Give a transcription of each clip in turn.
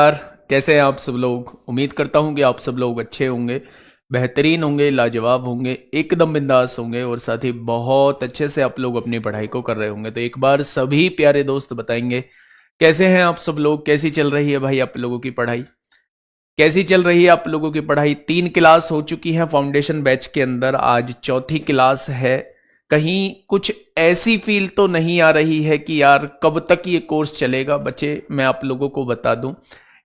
यार, कैसे हैं आप सब लोग। उम्मीद करता हूं कि आप सब लोग अच्छे होंगे, बेहतरीन होंगे, लाजवाब होंगे, एकदम बिंदास होंगे और साथ ही बहुत अच्छे से आप लोग अपनी पढ़ाई को कर रहे होंगे। तो एक बार सभी प्यारे दोस्त बताएंगे कैसे हैं आप सब लोग, कैसी चल रही है भाई आप लोगों की पढ़ाई, कैसी चल रही है आप लोगों की पढ़ाई। 3 क्लास हो चुकी हैं फाउंडेशन बैच के अंदर, आज चौथी क्लास है। कहीं कुछ ऐसी फील तो नहीं आ रही है कि यार कब तक ये कोर्स चलेगा। बच्चे, मैं आप लोगों को बता दूं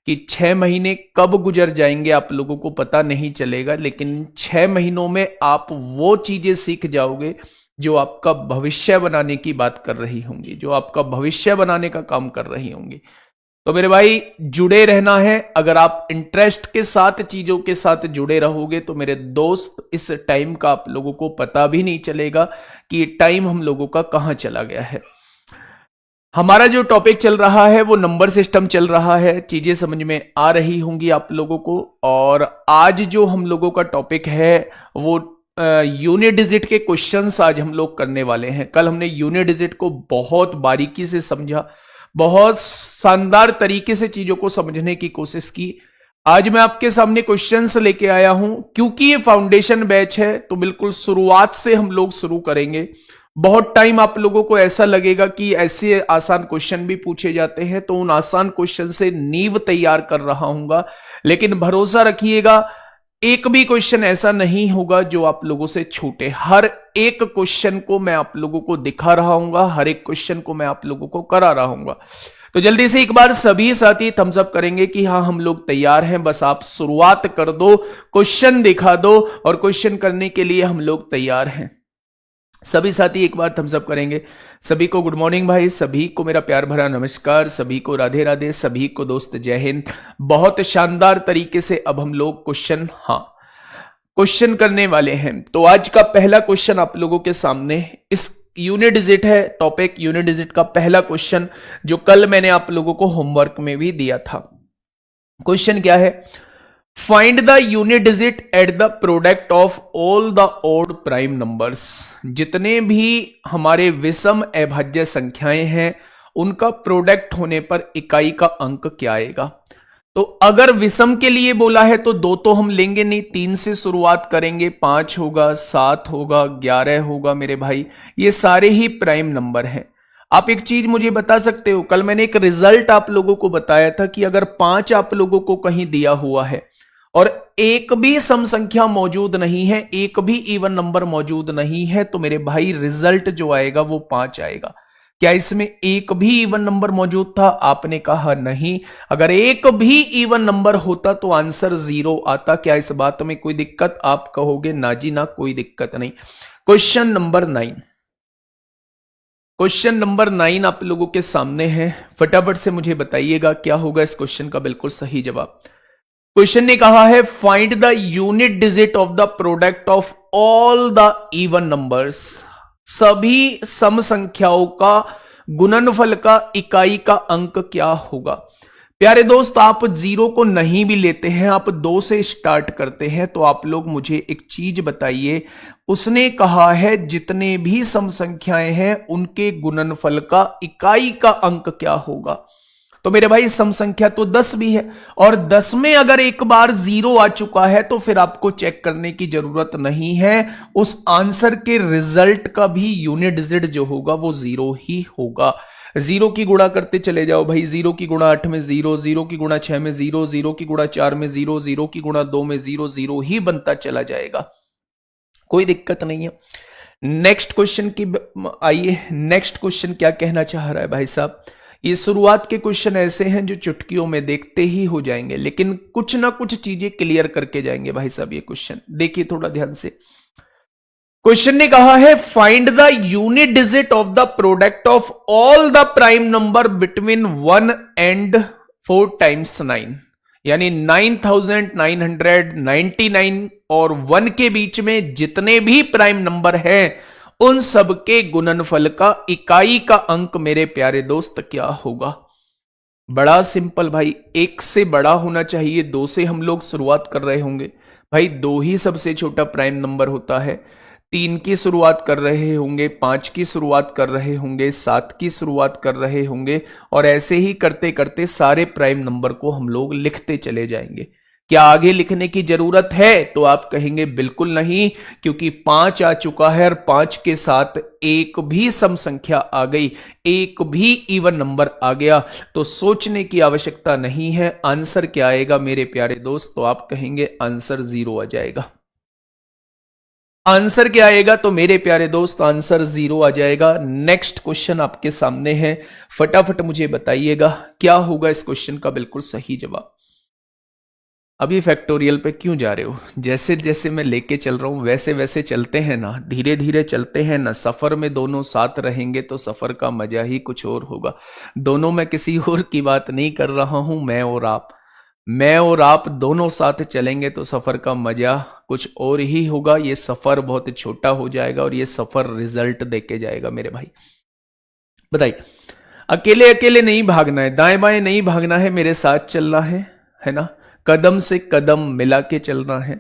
कि 6 महीने कब गुजर जाएंगे आप लोगों को पता नहीं चलेगा, लेकिन 6 महीनों में आप वो चीजें सीख जाओगे जो आपका भविष्य बनाने की बात कर रही होंगी, जो आपका भविष्य बनाने का काम कर रही होंगी। तो मेरे भाई जुड़े रहना है। अगर आप इंटरेस्ट के साथ चीजों के साथ जुड़े रहोगे तो मेरे दोस्त इस टाइम का आप लोगों को पता भी नहीं चलेगा कि ये टाइम हम लोगों का कहां चला गया है। हमारा जो टॉपिक चल रहा है वो नंबर सिस्टम चल रहा है। चीजें समझ में आ रही होंगी आप लोगों को। और आज जो हम लोगों का टॉपिक है वो यूनिट डिजिट के क्वेश्चंस आज हम लोग करने वाले हैं। कल हमने यूनिट डिजिट को बहुत बारीकी से समझा, बहुत शानदार तरीके से चीजों को समझने की कोशिश की। आज मैं आपके सामने क्वेश्चंस लेके आया हूं। क्योंकि ये फाउंडेशन बैच है तो बिल्कुल शुरुआत से हम लोग शुरू करेंगे। बहुत टाइम आप लोगों को ऐसा लगेगा कि ऐसे आसान क्वेश्चन भी पूछे जाते हैं, तो उन आसान क्वेश्चन से नींव तैयार कर रहा हूंगा। लेकिन भरोसा रखिएगा, एक भी क्वेश्चन ऐसा नहीं होगा जो आप लोगों से छूटे। हर एक क्वेश्चन को मैं आप लोगों को दिखा रहा हूंगा, हर एक क्वेश्चन को मैं आप लोगों को करा रहा हूंगा। तो जल्दी से एक बार सभी साथी थम्स अप करेंगे कि हाँ हम लोग तैयार हैं। बस आप शुरुआत कर दो, क्वेश्चन दिखा दो और क्वेश्चन करने के लिए हम लोग तैयार हैं। सभी साथी एक बार थम्स अप करेंगे। सभी को गुड मॉर्निंग भाई, सभी को मेरा प्यार भरा नमस्कार, सभी को राधे राधे, सभी को दोस्त जय हिंद। बहुत शानदार तरीके से अब हम लोग क्वेश्चन करने वाले हैं। तो आज का पहला क्वेश्चन आप लोगों के सामने, इस यूनिट डिजिट है टॉपिक, यूनिट डिजिट का पहला क्वेश्चन जो कल मैंने आप लोगों को होमवर्क में भी दिया था। क्वेश्चन क्या है? Find the unit digit at the product of all the odd prime numbers. जितने भी हमारे विषम अभाज्य संख्याएं हैं उनका प्रोडक्ट होने पर इकाई का अंक क्या आएगा। तो अगर विषम के लिए बोला है तो 2 तो हम लेंगे नहीं, 3 से शुरुआत करेंगे, 5 होगा, 7 होगा, 11 होगा। मेरे भाई ये सारे ही प्राइम नंबर हैं। आप एक चीज मुझे बता सकते हो, कल मैंने एक रिजल्ट आप लोगों को बताया था कि अगर 5 आप लोगों को कहीं दिया हुआ है और एक भी सम संख्या मौजूद नहीं है, एक भी इवन नंबर मौजूद नहीं है, तो मेरे भाई रिजल्ट जो आएगा वो 5 आएगा। क्या इसमें एक भी इवन नंबर मौजूद था? आपने कहा नहीं। अगर एक भी इवन नंबर होता तो आंसर 0 आता। क्या इस बात में कोई दिक्कत? आप कहोगे ना जी ना, कोई दिक्कत नहीं। क्वेश्चन नंबर 9, क्वेश्चन नंबर 9 आप लोगों के सामने है। फटाफट से मुझे बताइएगा क्या होगा इस क्वेश्चन का बिल्कुल सही जवाब। क्वेश्चन ने कहा है find the unit digit of the product of all the even numbers. सभी सम संख्याओं का गुणनफल का इकाई का अंक क्या होगा। प्यारे दोस्त, आप 0 को नहीं भी लेते हैं, आप 2 से स्टार्ट करते हैं, तो आप लोग मुझे एक चीज बताइए। उसने कहा है जितने भी सम संख्याएं हैं उनके गुणनफल का इकाई का अंक क्या होगा। तो मेरे भाई सम संख्या तो 10 भी है और 10 में अगर एक बार 0 आ चुका है तो फिर आपको चेक करने की जरूरत नहीं है। उस आंसर के रिजल्ट का भी यूनिट डिजिट जो होगा वो 0 ही होगा। 0 की गुणा करते चले जाओ भाई। 0 की गुणा 8 में 0, 0 की गुणा 6 में 0, 0 की गुणा 4 में 0, 0 की गुणा 2 में 0, 0 ही बनता चला जाएगा, कोई दिक्कत नहीं है। नेक्स्ट क्वेश्चन की आइए, नेक्स्ट क्वेश्चन क्या कहना चाह रहा है भाई साहब। ये शुरुआत के क्वेश्चन ऐसे हैं जो चुटकियों में देखते ही हो जाएंगे, लेकिन कुछ ना कुछ चीजें क्लियर करके जाएंगे भाई साहब। ये क्वेश्चन देखिए थोड़ा ध्यान से। क्वेश्चन ने कहा है find the unit digit of the product of all the prime number between 1 and 4 times 9, यानी 9999 और 1 के बीच में जितने भी प्राइम नंबर हैं उन सब के गुणनफल का इकाई का अंक मेरे प्यारे दोस्त क्या होगा। बड़ा सिंपल भाई, 1 से बड़ा होना चाहिए, 2 से हम लोग शुरुआत कर रहे होंगे भाई। 2 ही सबसे छोटा प्राइम नंबर होता है। 3 की शुरुआत कर रहे होंगे, 5 की शुरुआत कर रहे होंगे, 7 की शुरुआत कर रहे होंगे, और ऐसे ही करते करते सारे प्राइम नंबर को हम लोग लिखते चले जाएंगे। क्या आगे लिखने की जरूरत है? तो आप कहेंगे बिल्कुल नहीं, क्योंकि 5 आ चुका है और 5 के साथ एक भी सम संख्या आ गई, एक भी इवन नंबर आ गया, तो सोचने की आवश्यकता नहीं है। आंसर क्या आएगा मेरे प्यारे दोस्त? तो आप कहेंगे आंसर 0 आ जाएगा। आंसर क्या आएगा? तो मेरे प्यारे दोस्त आंसर 0 आ जाएगा। नेक्स्ट क्वेश्चन आपके सामने है, फटाफट मुझे बताइएगा क्या होगा इस क्वेश्चन का बिल्कुल सही जवाब। अभी फैक्टोरियल पे क्यों जा रहे हो? जैसे जैसे मैं लेके चल रहा हूं वैसे वैसे चलते हैं ना, धीरे धीरे चलते हैं ना। सफर में दोनों साथ रहेंगे तो सफर का मजा ही कुछ और होगा। दोनों में किसी और की बात नहीं कर रहा हूं, मैं और आप दोनों साथ चलेंगे तो सफर का मजा कुछ और ही होगा। ये सफर बहुत छोटा हो जाएगा और ये सफर रिजल्ट देके जाएगा मेरे भाई। बताइए, अकेले अकेले नहीं भागना है, दाएं बाएं नहीं भागना है, मेरे साथ चलना है ना। कदम से कदम मिला के चलना है।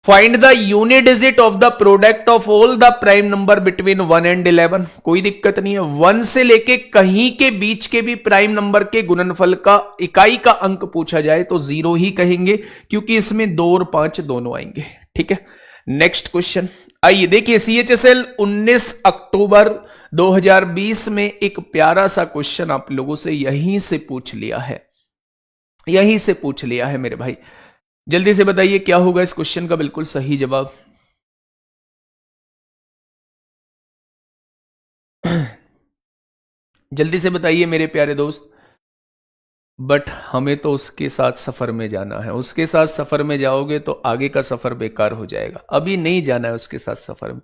Find the unit digit of the product of all the prime number between 1 and 11। कोई दिक्कत नहीं है, 1 से लेके कहीं के बीच के भी प्राइम नंबर के गुणनफल का इकाई का अंक पूछा जाए तो 0 ही कहेंगे, क्योंकि इसमें 2 और 5 दोनों आएंगे। ठीक है, नेक्स्ट क्वेश्चन आइए देखिए। CHSL 19 अक्टूबर 2020 में एक प्यारा सा क्वेश्चन आप लोगों से यहीं से पूछ लिया है मेरे भाई। जल्दी से बताइए क्या होगा इस क्वेश्चन का बिल्कुल सही जवाब। जल्दी से बताइए मेरे प्यारे दोस्त। बट हमें तो उसके साथ सफर में जाना है। उसके साथ सफर में जाओगे तो आगे का सफर बेकार हो जाएगा। अभी नहीं जाना है उसके साथ सफर में।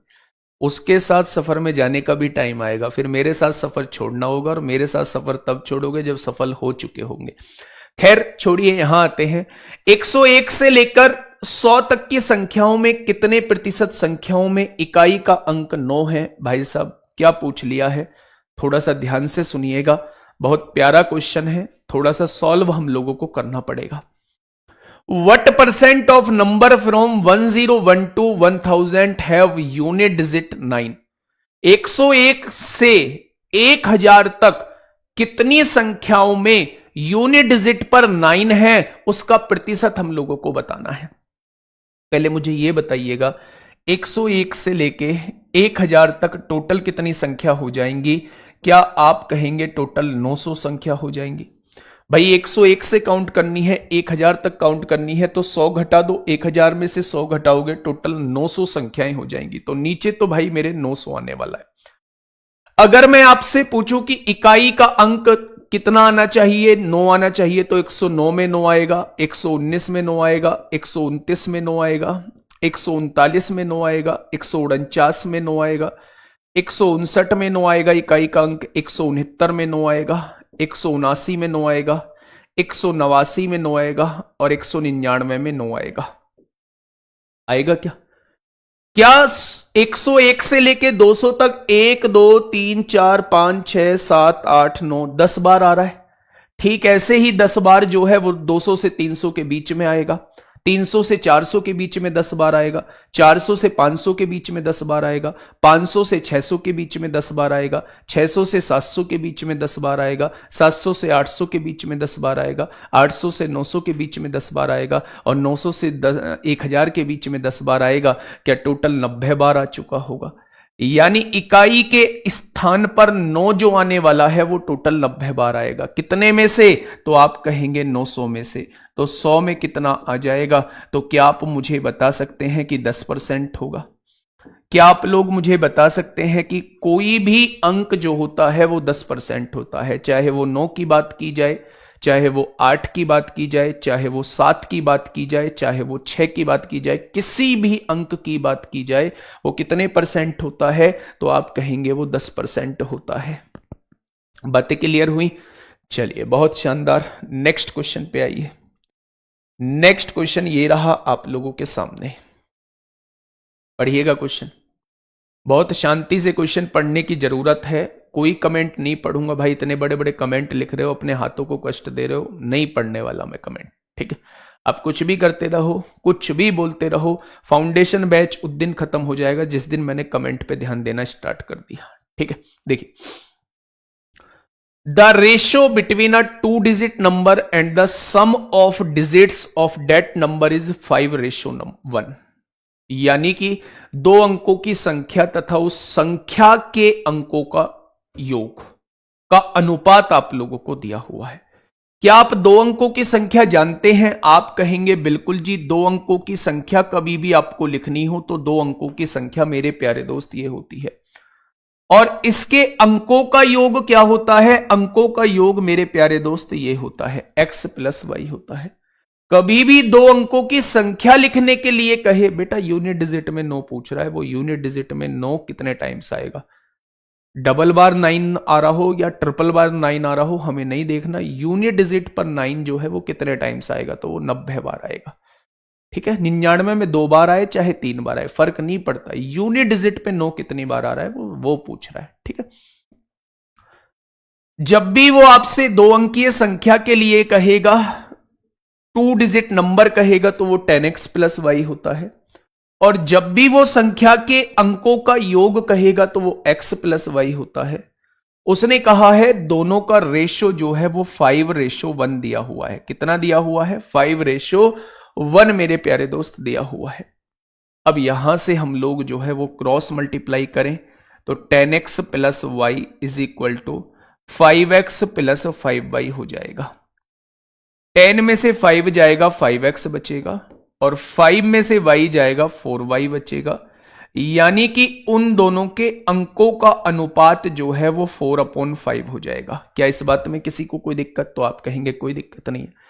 उसके साथ सफर में जाने का भी टाइम आएगा, फिर मेरे साथ सफर छोड़ना होगा, और मेरे साथ सफर तब छोड़ोगे जब सफल हो चुके होंगे। खैर छोड़िए, यहां आते हैं। 101 से लेकर 100 तक की संख्याओं में कितने प्रतिशत संख्याओं में इकाई का अंक 9 है? भाई साहब क्या पूछ लिया है, थोड़ा सा ध्यान से सुनिएगा। बहुत प्यारा क्वेश्चन है, थोड़ा सा सॉल्व हम लोगों को करना पड़ेगा। What percent of number from 1001 to 1000 have unit digit 9? 101 से 1000 तक कितनी संख्याओं में यूनिट डिजिट पर 9 है, उसका प्रतिशत हम लोगों को बताना है। पहले मुझे यह बताइएगा, 101 से लेके 1000 तक टोटल कितनी संख्या हो जाएंगी? क्या आप कहेंगे टोटल 900 संख्या हो जाएंगी? भाई 101 से काउंट करनी है, 1000 तक काउंट करनी है, तो 100 घटा दो, 1000 में से 100 घटाओगे, टोटल 900 संख्याएं हो जाएंगी। तो नीचे तो भाई मेरे 900 आने वाला है। अगर मैं आपसे पूछूं कि इकाई का अंक कितना आना चाहिए, 9 आना चाहिए, तो 109 में 9 आएगा, 119 में 9 आएगा, 129 में 9 आएगा, 139 में 9 आएगा, 149 में 9 आएगा, 159 में 9 आएगा इकाई का अंक, 169 में 9 आएगा, 179 में 9 आएगा, 189 में 9 आएगा, और 199 में 9 आएगा। आएगा क्या? क्या 101 से लेके 200 तक 1 2 3 4 5 6 7 8 9 10 बार आ रहा है? ठीक ऐसे ही 10 बार जो है वो 200 से 300 के बीच में आएगा, 300 से 400 के बीच में 10 बार आएगा, 400 से 500 के बीच में 10 बार आएगा, 500 से 600 के बीच में 10 बार आएगा, 600 से 700 के बीच में 10 बार आएगा, 700 से 800 के बीच में 10 बार आएगा, 800 से 900 के बीच में 10 बार आएगा, और 900 से 1000 के बीच में 10 बार आएगा। क्या टोटल 90 बार आ चुका होगा? यानी इकाई के स्थान पर 9 जो आने वाला है वो टोटल 90 बार आएगा। कितने में से? तो आप कहेंगे 900 में से। तो 100 में कितना आ जाएगा? तो क्या आप मुझे बता सकते हैं कि 10% होगा? क्या आप लोग मुझे बता सकते हैं कि कोई भी अंक जो होता है वो 10% होता है? चाहे वो 9 की बात की जाए, चाहे वो 8 की बात की जाए, चाहे वो 7 की बात की जाए, चाहे वो 6 की बात की जाए, किसी भी अंक की बात की जाए, वो कितने परसेंट होता है? तो आप कहेंगे वो 10% होता है। बातें क्लियर हुई? चलिए बहुत शानदार। नेक्स्ट क्वेश्चन पे आइए। नेक्स्ट क्वेश्चन ये रहा आप लोगों के सामने, पढ़िएगा क्वेश्चन। बहुत शांति से क्वेश्चन पढ़ने की जरूरत है। कोई कमेंट नहीं पढ़ूंगा भाई, इतने बड़े बड़े कमेंट लिख रहे हो, अपने हाथों को कष्ट दे रहे हो, नहीं पढ़ने वाला मैं कमेंट। ठीक है, आप कुछ भी करते रहो, कुछ भी बोलते रहो, फाउंडेशन बैच उस दिन खत्म हो जाएगा जिस दिन मैंने कमेंट पे ध्यान देना स्टार्ट कर दिया। ठीक है, देखिए, the ratio between a 2 digit number and the sum of digits of that number is 5:1, यानी कि 2 अंकों की संख्या तथा उस संख्या के अंकों का योग का अनुपात आप लोगों को दिया हुआ है। क्या आप 2 अंकों की संख्या जानते हैं? आप कहेंगे बिल्कुल जी, 2 अंकों की संख्या कभी भी आपको लिखनी हो तो 2 अंकों की संख्या मेरे प्यारे दोस्त ये होती है। और इसके अंकों का योग क्या होता है? अंकों का योग मेरे प्यारे दोस्त ये होता है, x प्लस वाई होता है। कभी भी 2 अंकों की संख्या लिखने के लिए कहे बेटा यूनिट डिजिट में 9 पूछ रहा है, वो यूनिट डिजिट में 9 कितने टाइम्स आएगा? डबल बार 9 आ रहा हो या ट्रिपल बार 9 आ रहा हो, हमें नहीं देखना। यूनिट डिजिट पर 9 जो है वो कितने टाइम्स आएगा, तो वो 90 बार आएगा। ठीक है, 99 में 2 बार आए चाहे 3 बार आए, फर्क नहीं पड़ता। यूनिट डिजिट पे 9 कितनी बार आ रहा है वो पूछ रहा है। ठीक है, जब भी वो आपसे 2 अंकीय संख्या के लिए कहेगा, 2 डिजिट नंबर कहेगा, तो वो 10x प्लस वाई होता है। और जब भी वो संख्या के अंकों का योग कहेगा तो वो x प्लस वाई होता है। उसने कहा है दोनों का रेशो जो है वो 5:1 दिया हुआ है। कितना दिया हुआ है? 5:1 मेरे प्यारे दोस्त दिया हुआ है। अब यहां से हम लोग जो है वो क्रॉस मल्टीप्लाई करें तो 10x plus y is equal to 5x plus 5y हो जाएगा। 10 में से 5 जाएगा, 5x बचेगा, और 5 में से y जाएगा, 4y बचेगा। यानी कि उन दोनों के अंकों का अनुपात जो है वो 4/5 हो जाएगा। क्या इस बात में किसी को कोई दिक्कत? तो आप कहेंगे कोई दिक्कत नहीं है।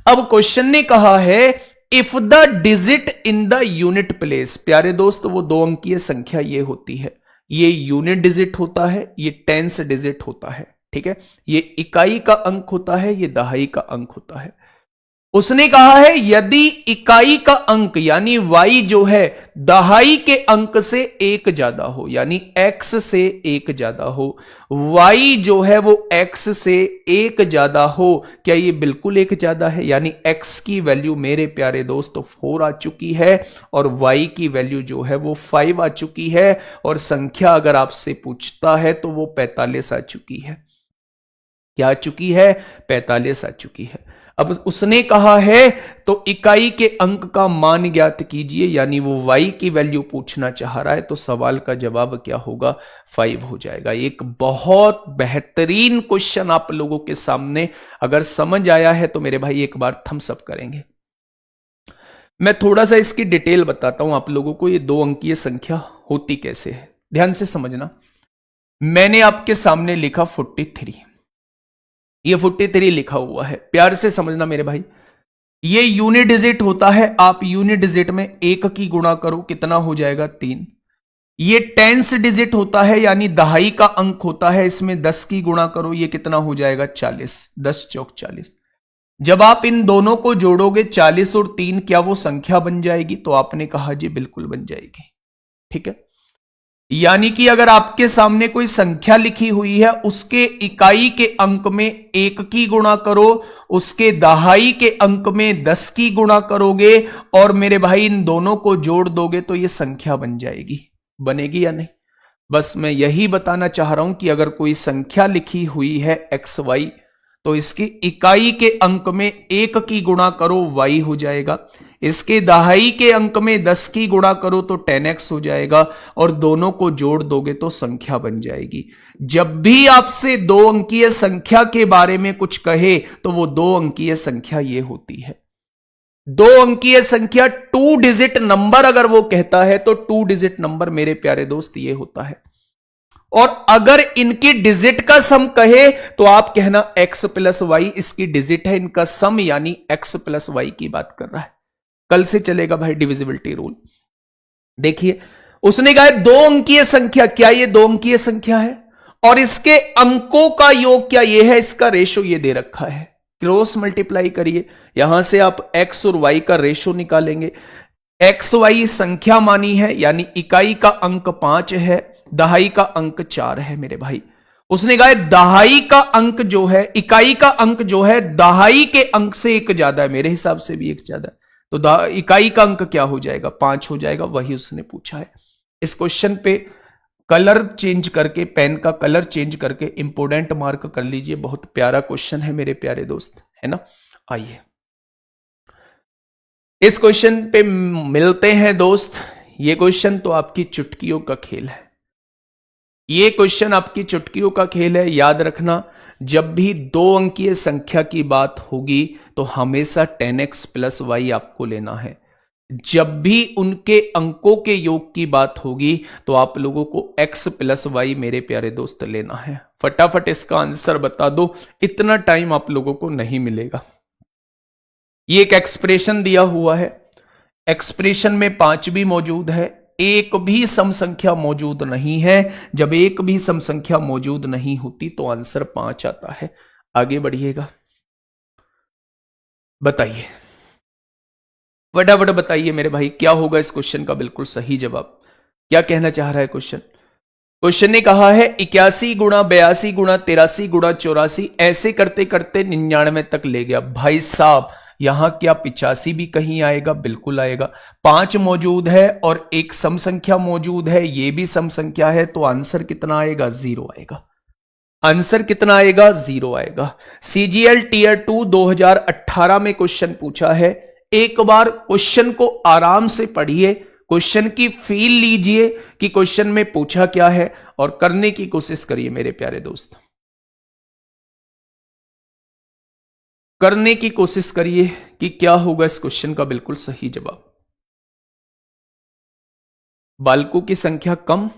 अब क्वेश्चन ने कहा है if the digit in the unit place, प्यारे दोस्त वो 2 अंकीय संख्या ये होती है, ये यूनिट डिजिट होता है, ये टेंस डिजिट होता है। ठीक है, ये इकाई का अंक होता है, ये दहाई का अंक होता है। उसने कहा है यदि इकाई का अंक यानी y जो है दहाई के अंक से 1 ज्यादा हो, यानी x से 1 ज्यादा हो, y जो है वो x से 1 ज्यादा हो, क्या ये बिल्कुल 1 ज्यादा है? यानी x की वैल्यू मेरे प्यारे दोस्तों 4 आ चुकी है और y की वैल्यू जो है वो 5 आ चुकी है, और संख्या अगर आपसे पूछता है तो वो 45 आ चुकी है। क्या आ चुकी है? 45 आ चुकी है। अब उसने कहा है तो इकाई के अंक का मान ज्ञात कीजिए, यानी वो y की वैल्यू पूछना चाह रहा है, तो सवाल का जवाब क्या होगा? 5 हो जाएगा। एक बहुत बेहतरीन क्वेश्चन आप लोगों के सामने, अगर समझ आया है तो मेरे भाई एक बार थम्स अप करेंगे। मैं थोड़ा सा इसकी डिटेल बताता हूं आप लोगों को, ये 2 अंकीय संख्या होती कैसे है, ध्यान से समझना। मैंने आपके सामने लिखा 43, ये 43 लिखा हुआ है, प्यार से समझना मेरे भाई। ये यूनिट डिजिट होता है, आप यूनिट डिजिट में 1 की गुणा करो, कितना हो जाएगा? 3। ये टेंस डिजिट होता है, यानी दहाई का अंक होता है, इसमें 10 की गुणा करो, ये कितना हो जाएगा? 40। 10 चौक 40। जब आप इन दोनों को जोड़ोगे 40 और 3, क्या वो संख्या बन जाएगी? तो आपने कहा जी बिल्कुल बन जाएगी। ठीक है, यानी कि अगर आपके सामने कोई संख्या लिखी हुई है, उसके इकाई के अंक में 1 की गुणा करो, उसके दहाई के अंक में 10 की गुणा करोगे, और मेरे भाई इन दोनों को जोड़ दोगे तो ये संख्या बन जाएगी। बनेगी या नहीं? बस मैं यही बताना चाह रहा हूं कि अगर कोई संख्या लिखी हुई है XY, तो इसकी इकाई के अंक में 1 की गुणा करो, y हो जाएगा। इसके दहाई के अंक में 10 की गुणा करो तो 10x हो जाएगा, और दोनों को जोड़ दोगे तो संख्या बन जाएगी। जब भी आपसे 2 अंकीय संख्या के बारे में कुछ कहे तो वो 2 अंकीय संख्या ये होती है। 2 अंकीय संख्या 2 डिजिट नंबर अगर वो कहता है तो 2 डिजिट नंबर मेरे प्यारे दोस्त ये होता है। और अगर इनकी डिजिट का सम कहे तो आप कहना x प्लस वाई इसकी डिजिट है, इनका सम यानी x प्लस वाई की बात कर रहा है। कल से चलेगा भाई डिविजिबिलिटी रूल। देखिए उसने कहा 2 अंकीय संख्या, क्या ये 2 अंकीय संख्या है? और इसके अंकों का योग क्या ये है? इसका रेशो ये दे रखा है। क्रॉस मल्टीप्लाई करिए, यहां से आप x और y का रेशो निकालेंगे। XY संख्या मानी है, यानी इकाई का अंक 5 है, दहाई का अंक 4 है मेरे भाई। उसने कहा है दहाई का अंक जो है, इकाई का अंक जो है दहाई के अंक से एक ज्यादा है, मेरे हिसाब से भी एक ज्यादा है, तो इकाई का अंक क्या हो जाएगा, 5 हो जाएगा, वही उसने पूछा है। इस क्वेश्चन पे कलर चेंज करके, पेन का कलर चेंज करके इंपोर्टेंट मार्क कर लीजिए, बहुत प्यारा क्वेश्चन है मेरे प्यारे दोस्त, है ना। आइए इस क्वेश्चन पे मिलते हैं दोस्त। ये क्वेश्चन तो आपकी चुटकियों का खेल है, ये क्वेश्चन आपकी चुटकियों का खेल है। याद रखना, जब भी 2 अंकीय संख्या की बात होगी तो हमेशा 10x प्लस वाई आपको लेना है। जब भी उनके अंकों के योग की बात होगी तो आप लोगों को x प्लस वाई मेरे प्यारे दोस्त लेना है। फटाफट इसका आंसर बता दो, इतना टाइम आप लोगों को नहीं मिलेगा। ये एक एक्सप्रेशन दिया हुआ है, एक्सप्रेशन में 5 भी मौजूद है, एक भी सम संख्या मौजूद नहीं है। जब एक भी सम संख्या मौजूद नहीं होती तो आंसर 5 आता है। आगे बढ़िएगा, बताइए फटाफट बताइए मेरे भाई, क्या होगा इस क्वेश्चन का बिल्कुल सही जवाब, क्या कहना चाह रहा है क्वेश्चन। क्वेश्चन ने कहा है 81 गुणा 82 गुणा 83 गुणा 84, ऐसे करते करते 99 तक ले गया। भाई साहब यहां क्या 85 भी कहीं आएगा, बिल्कुल आएगा। 5 मौजूद है और एक सम संख्या मौजूद है, ये भी सम संख्या है, तो आंसर कितना आएगा, 0 आएगा। आंसर कितना आएगा, 0 आएगा। सीजीएल टीयर 2 2018 में क्वेश्चन पूछा है। एक बार क्वेश्चन को आराम से पढ़िए, क्वेश्चन की फील लीजिए कि क्वेश्चन में पूछा क्या है और करने की कोशिश करिए मेरे प्यारे दोस्त, करने की कोशिश करिए कि क्या होगा इस क्वेश्चन का बिल्कुल सही जवाब। बालकों की संख्या कम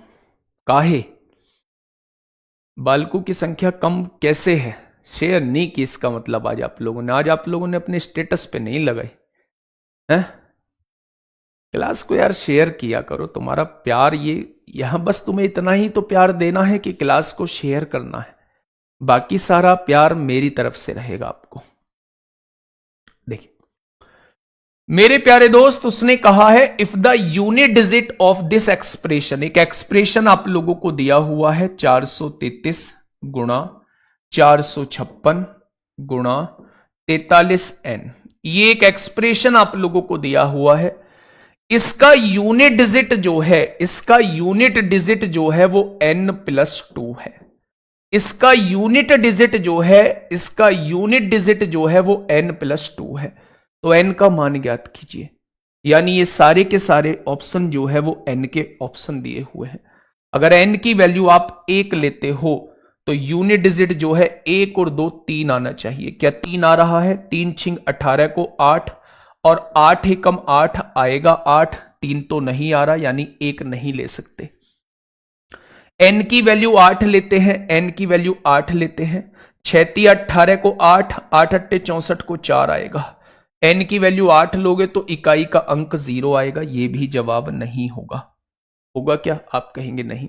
काहे, बालकों की संख्या कम कैसे है, शेयर नहीं की, इसका मतलब आज आप लोगों ने अपने स्टेटस पे नहीं लगाई है। क्लास को यार शेयर किया करो, तुम्हारा प्यार ये यहां बस तुम्हें इतना ही तो प्यार देना है कि क्लास को शेयर करना है, बाकी सारा प्यार मेरी तरफ से रहेगा आपको। देखिए मेरे प्यारे दोस्त, उसने कहा है if the unit digit of this expression, एक एक्सप्रेशन आप लोगों को दिया हुआ है 433 गुणा 456 गुणा 43n, ये एक एक्सप्रेशन आप लोगों को दिया हुआ है। इसका यूनिट डिजिट जो है, इसका यूनिट डिजिट जो है वो n+2 है। इसका यूनिट डिजिट जो है, इसका यूनिट डिजिट जो है वो n+2 है। तो n का मान ज्ञात कीजिए, यानी ये सारे के सारे ऑप्शन जो है वो n के ऑप्शन दिए हुए हैं। अगर n की वैल्यू आप 1 लेते हो तो यूनिट डिजिट जो है 1 और 2 3 आना चाहिए। क्या 3 आ रहा है, 3 छिंग 18 को 8 और 8 एकम 8 आएगा 8, 3 तो नहीं आ रहा, यानी 1 नहीं ले सकते। n की वैल्यू 8 लेते हैं, n की वैल्यू 8 लेते हैं, 6 18 को 8, 8 8 64 को 4 आएगा। n की वैल्यू 8 लोगे तो इकाई का अंक 0 आएगा, ये भी जवाब नहीं होगा। होगा क्या, आप कहेंगे नहीं।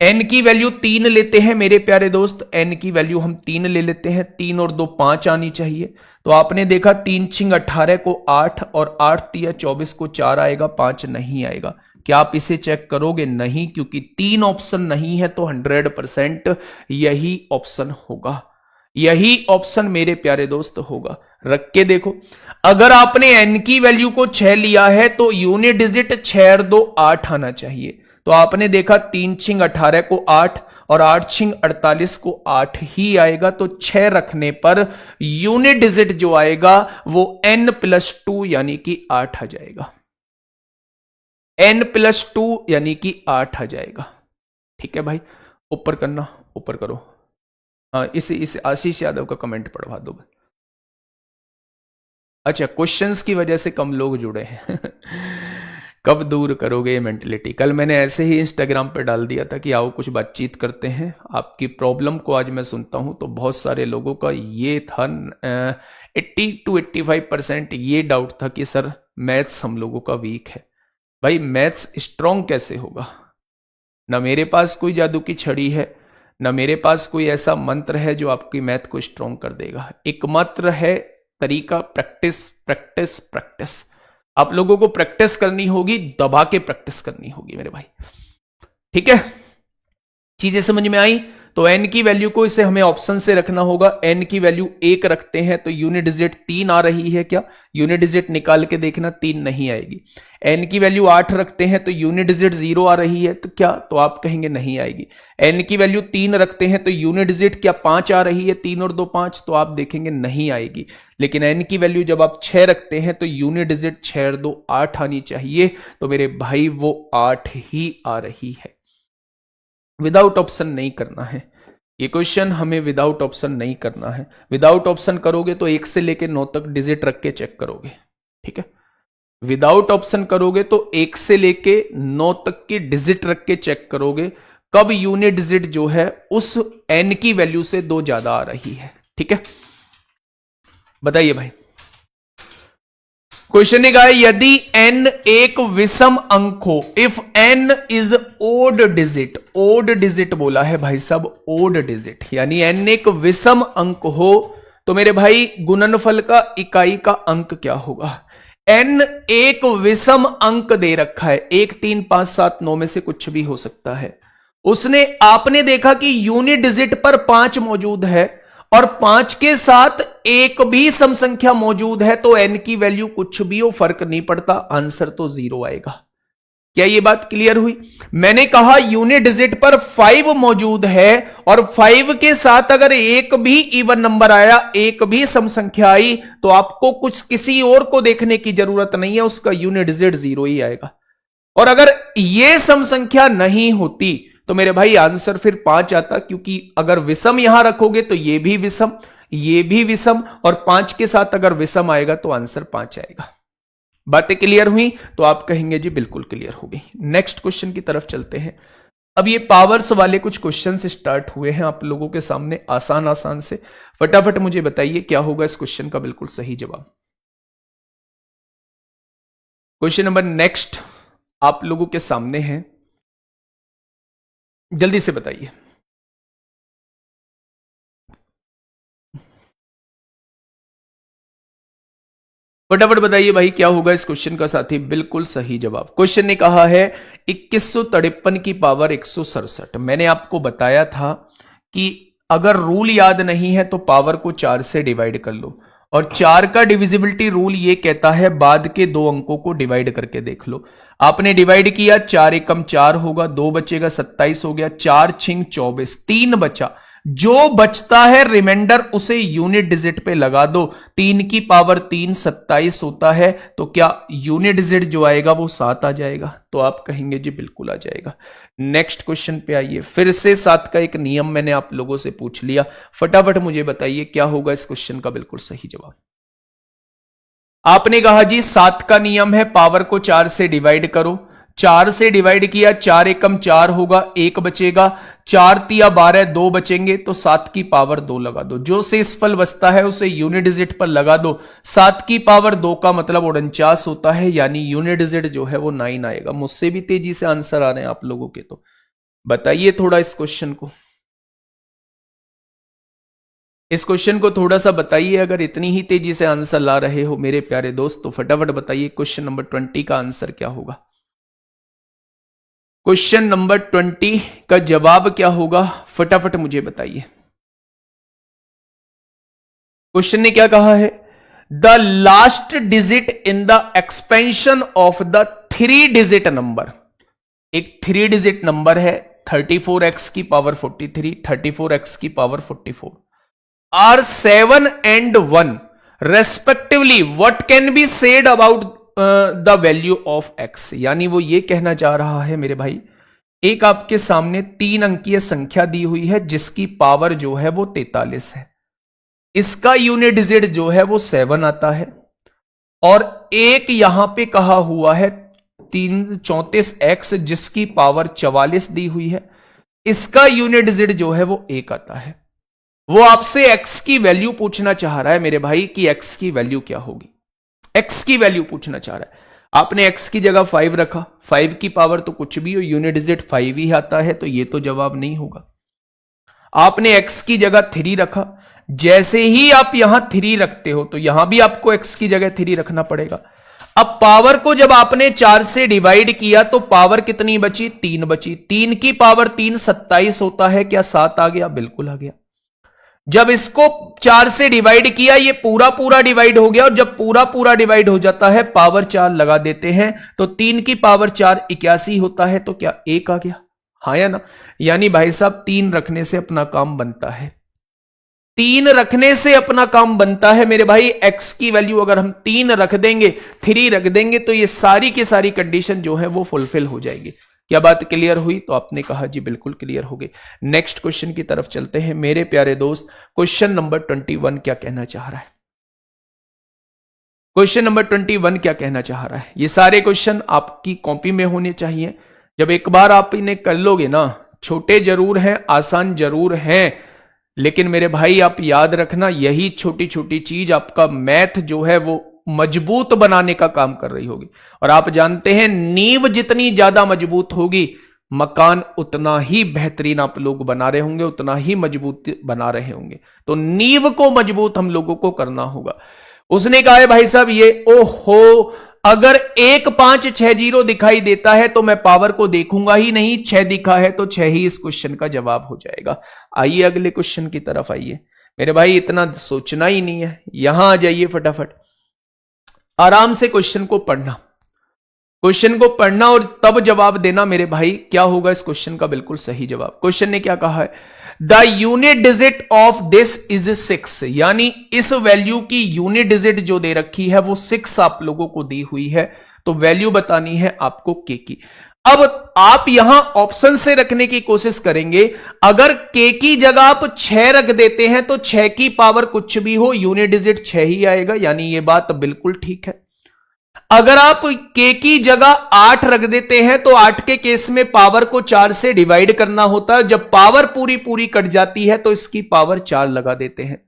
n की वैल्यू 3 लेते हैं मेरे प्यारे दोस्त, n की वैल्यू हम 3 ले लेते हैं, 3 और 2 5 आनी चाहिए। तो आपने देखा 3 छिंग 18 को 8 और 8 तिया 24 को 4 आएगा, 5 नहीं आएगा। क्या आप इसे चेक करोगे, नहीं, क्योंकि 3 ऑप्शन नहीं है तो 100% यही ऑप्शन होगा, यही ऑप्शन मेरे प्यारे दोस्त होगा। रख के देखो, अगर आपने n की वैल्यू को 6 लिया है तो यूनिट डिजिट 6 और 2 8 आना चाहिए। तो आपने देखा 3 छिंग 18 को 8 और 8 छिंग 48 को 8 ही आएगा, तो 6 रखने पर यूनिट डिजिट जो आएगा वो n+2 यानी कि 8 आ जाएगा, n+2 यानी कि 8 आ जाएगा। ठीक है भाई, ऊपर करना, ऊपर करो। इसे आशीष यादव का कमेंट पढ़वा दो। अच्छा, क्वेश्चंस की वजह से कम लोग जुड़े हैं कब दूर करोगे ये मेंटेलिटी। कल मैंने ऐसे ही इंस्टाग्राम पे डाल दिया था कि आओ कुछ बातचीत करते हैं, आपकी प्रॉब्लम को आज मैं सुनता हूं। तो बहुत सारे लोगों का ये था 80 to 85% ये डाउट था कि सर मैथ्स हम लोगों का वीक है। भाई मैथ्स स्ट्रांग कैसे होगा, ना मेरे पास कोई जादू की छड़ी है, ना मेरे पास कोई ऐसा मंत्र है जो आपकी मैथ को स्ट्रांग कर देगा। एकमात्र है तरीका प्रैक्टिस प्रैक्टिस प्रैक्टिस। आप लोगों को प्रैक्टिस करनी होगी, दबा के प्रैक्टिस करनी होगी मेरे भाई। ठीक है, चीजें समझ में आई तो n की वैल्यू को इसे हमें ऑप्शन से रखना होगा। n की वैल्यू 1 रखते हैं तो यूनिट डिजिट 3 आ रही है क्या? यूनिट डिजिट निकाल के देखना, 3 नहीं आएगी। n की वैल्यू 8 रखते हैं तो यूनिट डिजिट 0 आ रही है तो क्या? तो आप कहेंगे नहीं आएगी। n की वैल्यू 3 रखते हैं तो यूनिट डिजिट क्या 5 आ रही है? 3 और 2 5, तो आप देखेंगे नहीं आएगी। लेकिन n की वैल्यू जब आप 6 रखते हैं तो यूनिट डिजिट 6 और 2 8 आनी चाहिए, तो मेरे भाई वो 8 ही आ रही है। विदाउट ऑप्शन नहीं करना है ये क्वेश्चन, हमें विदाउट ऑप्शन नहीं करना है। विदाउट ऑप्शन करोगे तो 1 से लेके 9 तक डिजिट रख के चेक करोगे, ठीक है। विदाउट ऑप्शन करोगे तो 1 से लेके 9 तक की डिजिट रख के चेक करोगे कब यूनिट डिजिट जो है उस n की वैल्यू से 2 ज्यादा आ रही है, ठीक है। बताइए भाई, क्वेश्चन ने कहा यदि n एक विषम अंक हो, if n is odd digit, odd digit बोला है भाई साहब, ओड डिजिट, यानी n एक विषम अंक हो तो मेरे भाई गुणनफल का इकाई का अंक क्या होगा? n एक विषम अंक दे रखा है, 1 3 5 7 9 में से कुछ भी हो सकता है। उसने आपने देखा कि यूनिट डिजिट पर 5 मौजूद है और 5 के साथ एक भी सम संख्या मौजूद है, तो n की वैल्यू कुछ भी हो फर्क नहीं पड़ता, आंसर तो 0 आएगा। क्या ये बात क्लियर हुई? मैंने कहा यूनिट डिजिट पर 5 मौजूद है और 5 के साथ अगर एक भी इवन नंबर आया, एक भी सम संख्या आई, तो आपको कुछ किसी और को देखने की जरूरत नहीं है, उसका यूनिट डिजिट 0 ही आएगा। और अगर ये सम संख्या नहीं होती तो मेरे भाई आंसर फिर 5 आता, क्योंकि अगर विषम यहां रखोगे तो ये भी विषम, ये भी विषम, और 5 के साथ अगर विषम आएगा तो आंसर 5 आएगा। बातें क्लियर हुई? तो आप कहेंगे जी बिल्कुल क्लियर हो गई। नेक्स्ट क्वेश्चन की तरफ चलते हैं। अब ये पावर्स वाले कुछ क्वेश्चन स्टार्ट हुए हैं आप लोगों के सामने, आसान आसान से। फटाफट मुझे बताइए क्या होगा इस क्वेश्चन का बिल्कुल सही जवाब। क्वेश्चन नंबर नेक्स्ट आप लोगों के सामने है, जल्दी से बताइए। फटाफट बताइए भाई क्या होगा इस क्वेश्चन का साथी बिल्कुल सही जवाब। क्वेश्चन ने कहा है 2153 की पावर 167। मैंने आपको बताया था कि अगर रूल याद नहीं है तो पावर को 4 से डिवाइड कर लो, और 4 का डिविजिबिलिटी रूल ये कहता है बाद के 2 अंकों को डिवाइड करके देख लो। आपने डिवाइड किया, 4 एकम 4 होगा, 2 बचेगा 27 हो गया, 4 छिंग 24, 3 बचा। जो बचता है रिमाइंडर उसे यूनिट डिजिट पे लगा दो। 3 की पावर 3 27 होता है, तो क्या यूनिट डिजिट जो आएगा वो 7 आ जाएगा? तो आप कहेंगे जी बिल्कुल आ जाएगा। नेक्स्ट क्वेश्चन पे आइए। फिर से 7 का एक नियम मैंने आप लोगों से पूछ लिया, फटाफट मुझे बताइए क्या होगा इस क्वेश्चन का बिल्कुल सही जवाब। आपने कहा जी 7 का नियम है पावर को 4 से डिवाइड करो। 4 से डिवाइड किया, 4 एकम 4 होगा, 1 बचेगा, 4 तिया 12, 2 बचेंगे, तो 7 की पावर 2 लगा दो। जो शेषफल बचता है उसे यूनिट डिजिट पर लगा दो। 7 की पावर 2 का मतलब 49 होता है, यानी यूनिट डिजिट जो है वो 9 आएगा। मुझसे भी तेजी से आंसर आ रहे हैं आप लोगों के, तो बताइए थोड़ा इस क्वेश्चन को, इस क्वेश्चन को थोड़ा सा बताइए। अगर इतनी ही तेजी से आंसर ला रहे हो मेरे प्यारे दोस्त तो फटाफट बताइए क्वेश्चन नंबर 20 का आंसर क्या होगा। क्वेश्चन नंबर 20 का जवाब क्या होगा, फटाफट मुझे बताइए। क्वेश्चन ने क्या कहा है? The last digit in the expansion of the 3 digit number. एक 3 डिजिट नंबर है 34x की पावर 43, 34x की power 44 are 7 and 1 respectively. What can be said about the value of x। यानी वो ये कहना चाह रहा है मेरे भाई, एक आपके सामने 3 अंकीय संख्या दी हुई है जिसकी पावर जो है वो 43 है, इसका यूनिट डिजिट जो है वो 7 आता है, और एक यहां पे कहा हुआ है 34x जिसकी पावर 44 दी हुई है, इसका यूनिट डिजिट जो है वो 1 आता है। वो आपसे x की वैल्यू पूछना चाह रहा है मेरे भाई कि x की वैल्यू क्या होगी, x की वैल्यू पूछना चाह रहा है। आपने x की जगह 5 रखा, 5 की पावर तो कुछ भी हो, यूनिट डिजिट 5 ही आता है, तो ये तो जवाब नहीं होगा। आपने x की जगह 3 रखा, जैसे ही आप यहां 3 रखते हो तो यहां भी आपको x की जगह 3 रखना पड़ेगा। अब पावर को जब आपने 4 से डिवाइड किया तो पावर कितनी बची? 3 बची। 3 की पावर 3 27 होता है, क्या 7 आ गया? बिल्कुल आ गया। जब इसको 4 से डिवाइड किया, ये पूरा पूरा डिवाइड हो गया, और जब पूरा पूरा डिवाइड हो जाता है पावर 4 लगा देते हैं तो 3 की पावर 4 81 होता है, तो क्या 1 आ गया? हाँ या ना? यानी भाई साहब 3 रखने से अपना काम बनता है। 3 रखने से अपना काम बनता है मेरे भाई। x की वैल्यू अगर हम 3 रख देंगे, 3 रख देंगे, तो ये सारी की सारी कंडीशन जो है वो फुलफिल हो जाएगी। क्या बात क्लियर हुई? तो आपने कहा जी बिल्कुल क्लियर हो गई। नेक्स्ट क्वेश्चन की तरफ चलते हैं मेरे प्यारे दोस्त। क्वेश्चन नंबर 21 क्या कहना चाह रहा है? क्वेश्चन नंबर 21 क्या कहना चाह रहा है? ये सारे क्वेश्चन आपकी कॉपी में होने चाहिए। जब एक बार आप इन्हें कर लोगे ना, छोटे जरूर हैं, आसान जरूर हैं, लेकिन मेरे भाई आप याद रखना, यही छोटी छोटी चीज आपका मैथ जो है वो मजबूत बनाने का काम कर रही होगी। और आप जानते हैं नींव जितनी ज्यादा मजबूत होगी, मकान उतना ही बेहतरीन आप लोग बना रहे होंगे, उतना ही मजबूत बना रहे होंगे। तो नींव को मजबूत हम लोगों को करना होगा। उसने कहा है भाई साहब ये, ओहो, अगर 1560 दिखाई देता है तो मैं पावर को देखूंगा ही नहीं, 6 दिखा है तो 6 ही इस क्वेश्चन का जवाब हो जाएगा। आइए अगले क्वेश्चन की तरफ आइए मेरे भाई, इतना सोचना ही नहीं है, यहां आ जाइए फटाफट, आराम से क्वेश्चन को पढ़ना, क्वेश्चन को पढ़ना और तब जवाब देना मेरे भाई। क्या होगा इस क्वेश्चन का बिल्कुल सही जवाब? क्वेश्चन ने क्या कहा है? The unit digit of this is 6, यानी इस वैल्यू की यूनिट डिजिट जो दे रखी है वो 6 आप लोगों को दी हुई है, तो वैल्यू बतानी है आपको के की। अब आप यहां ऑप्शन से रखने की कोशिश करेंगे। अगर के की जगह आप 6 रख देते हैं तो 6 की पावर कुछ भी हो, यूनिट डिजिट 6 ही आएगा, यानी यह बात बिल्कुल ठीक है। अगर आप के की जगह 8 रख देते हैं तो 8 के केस में पावर को 4 से डिवाइड करना होता है, जब पावर पूरी पूरी कट जाती है तो इसकी पावर 4 लगा देते हैं।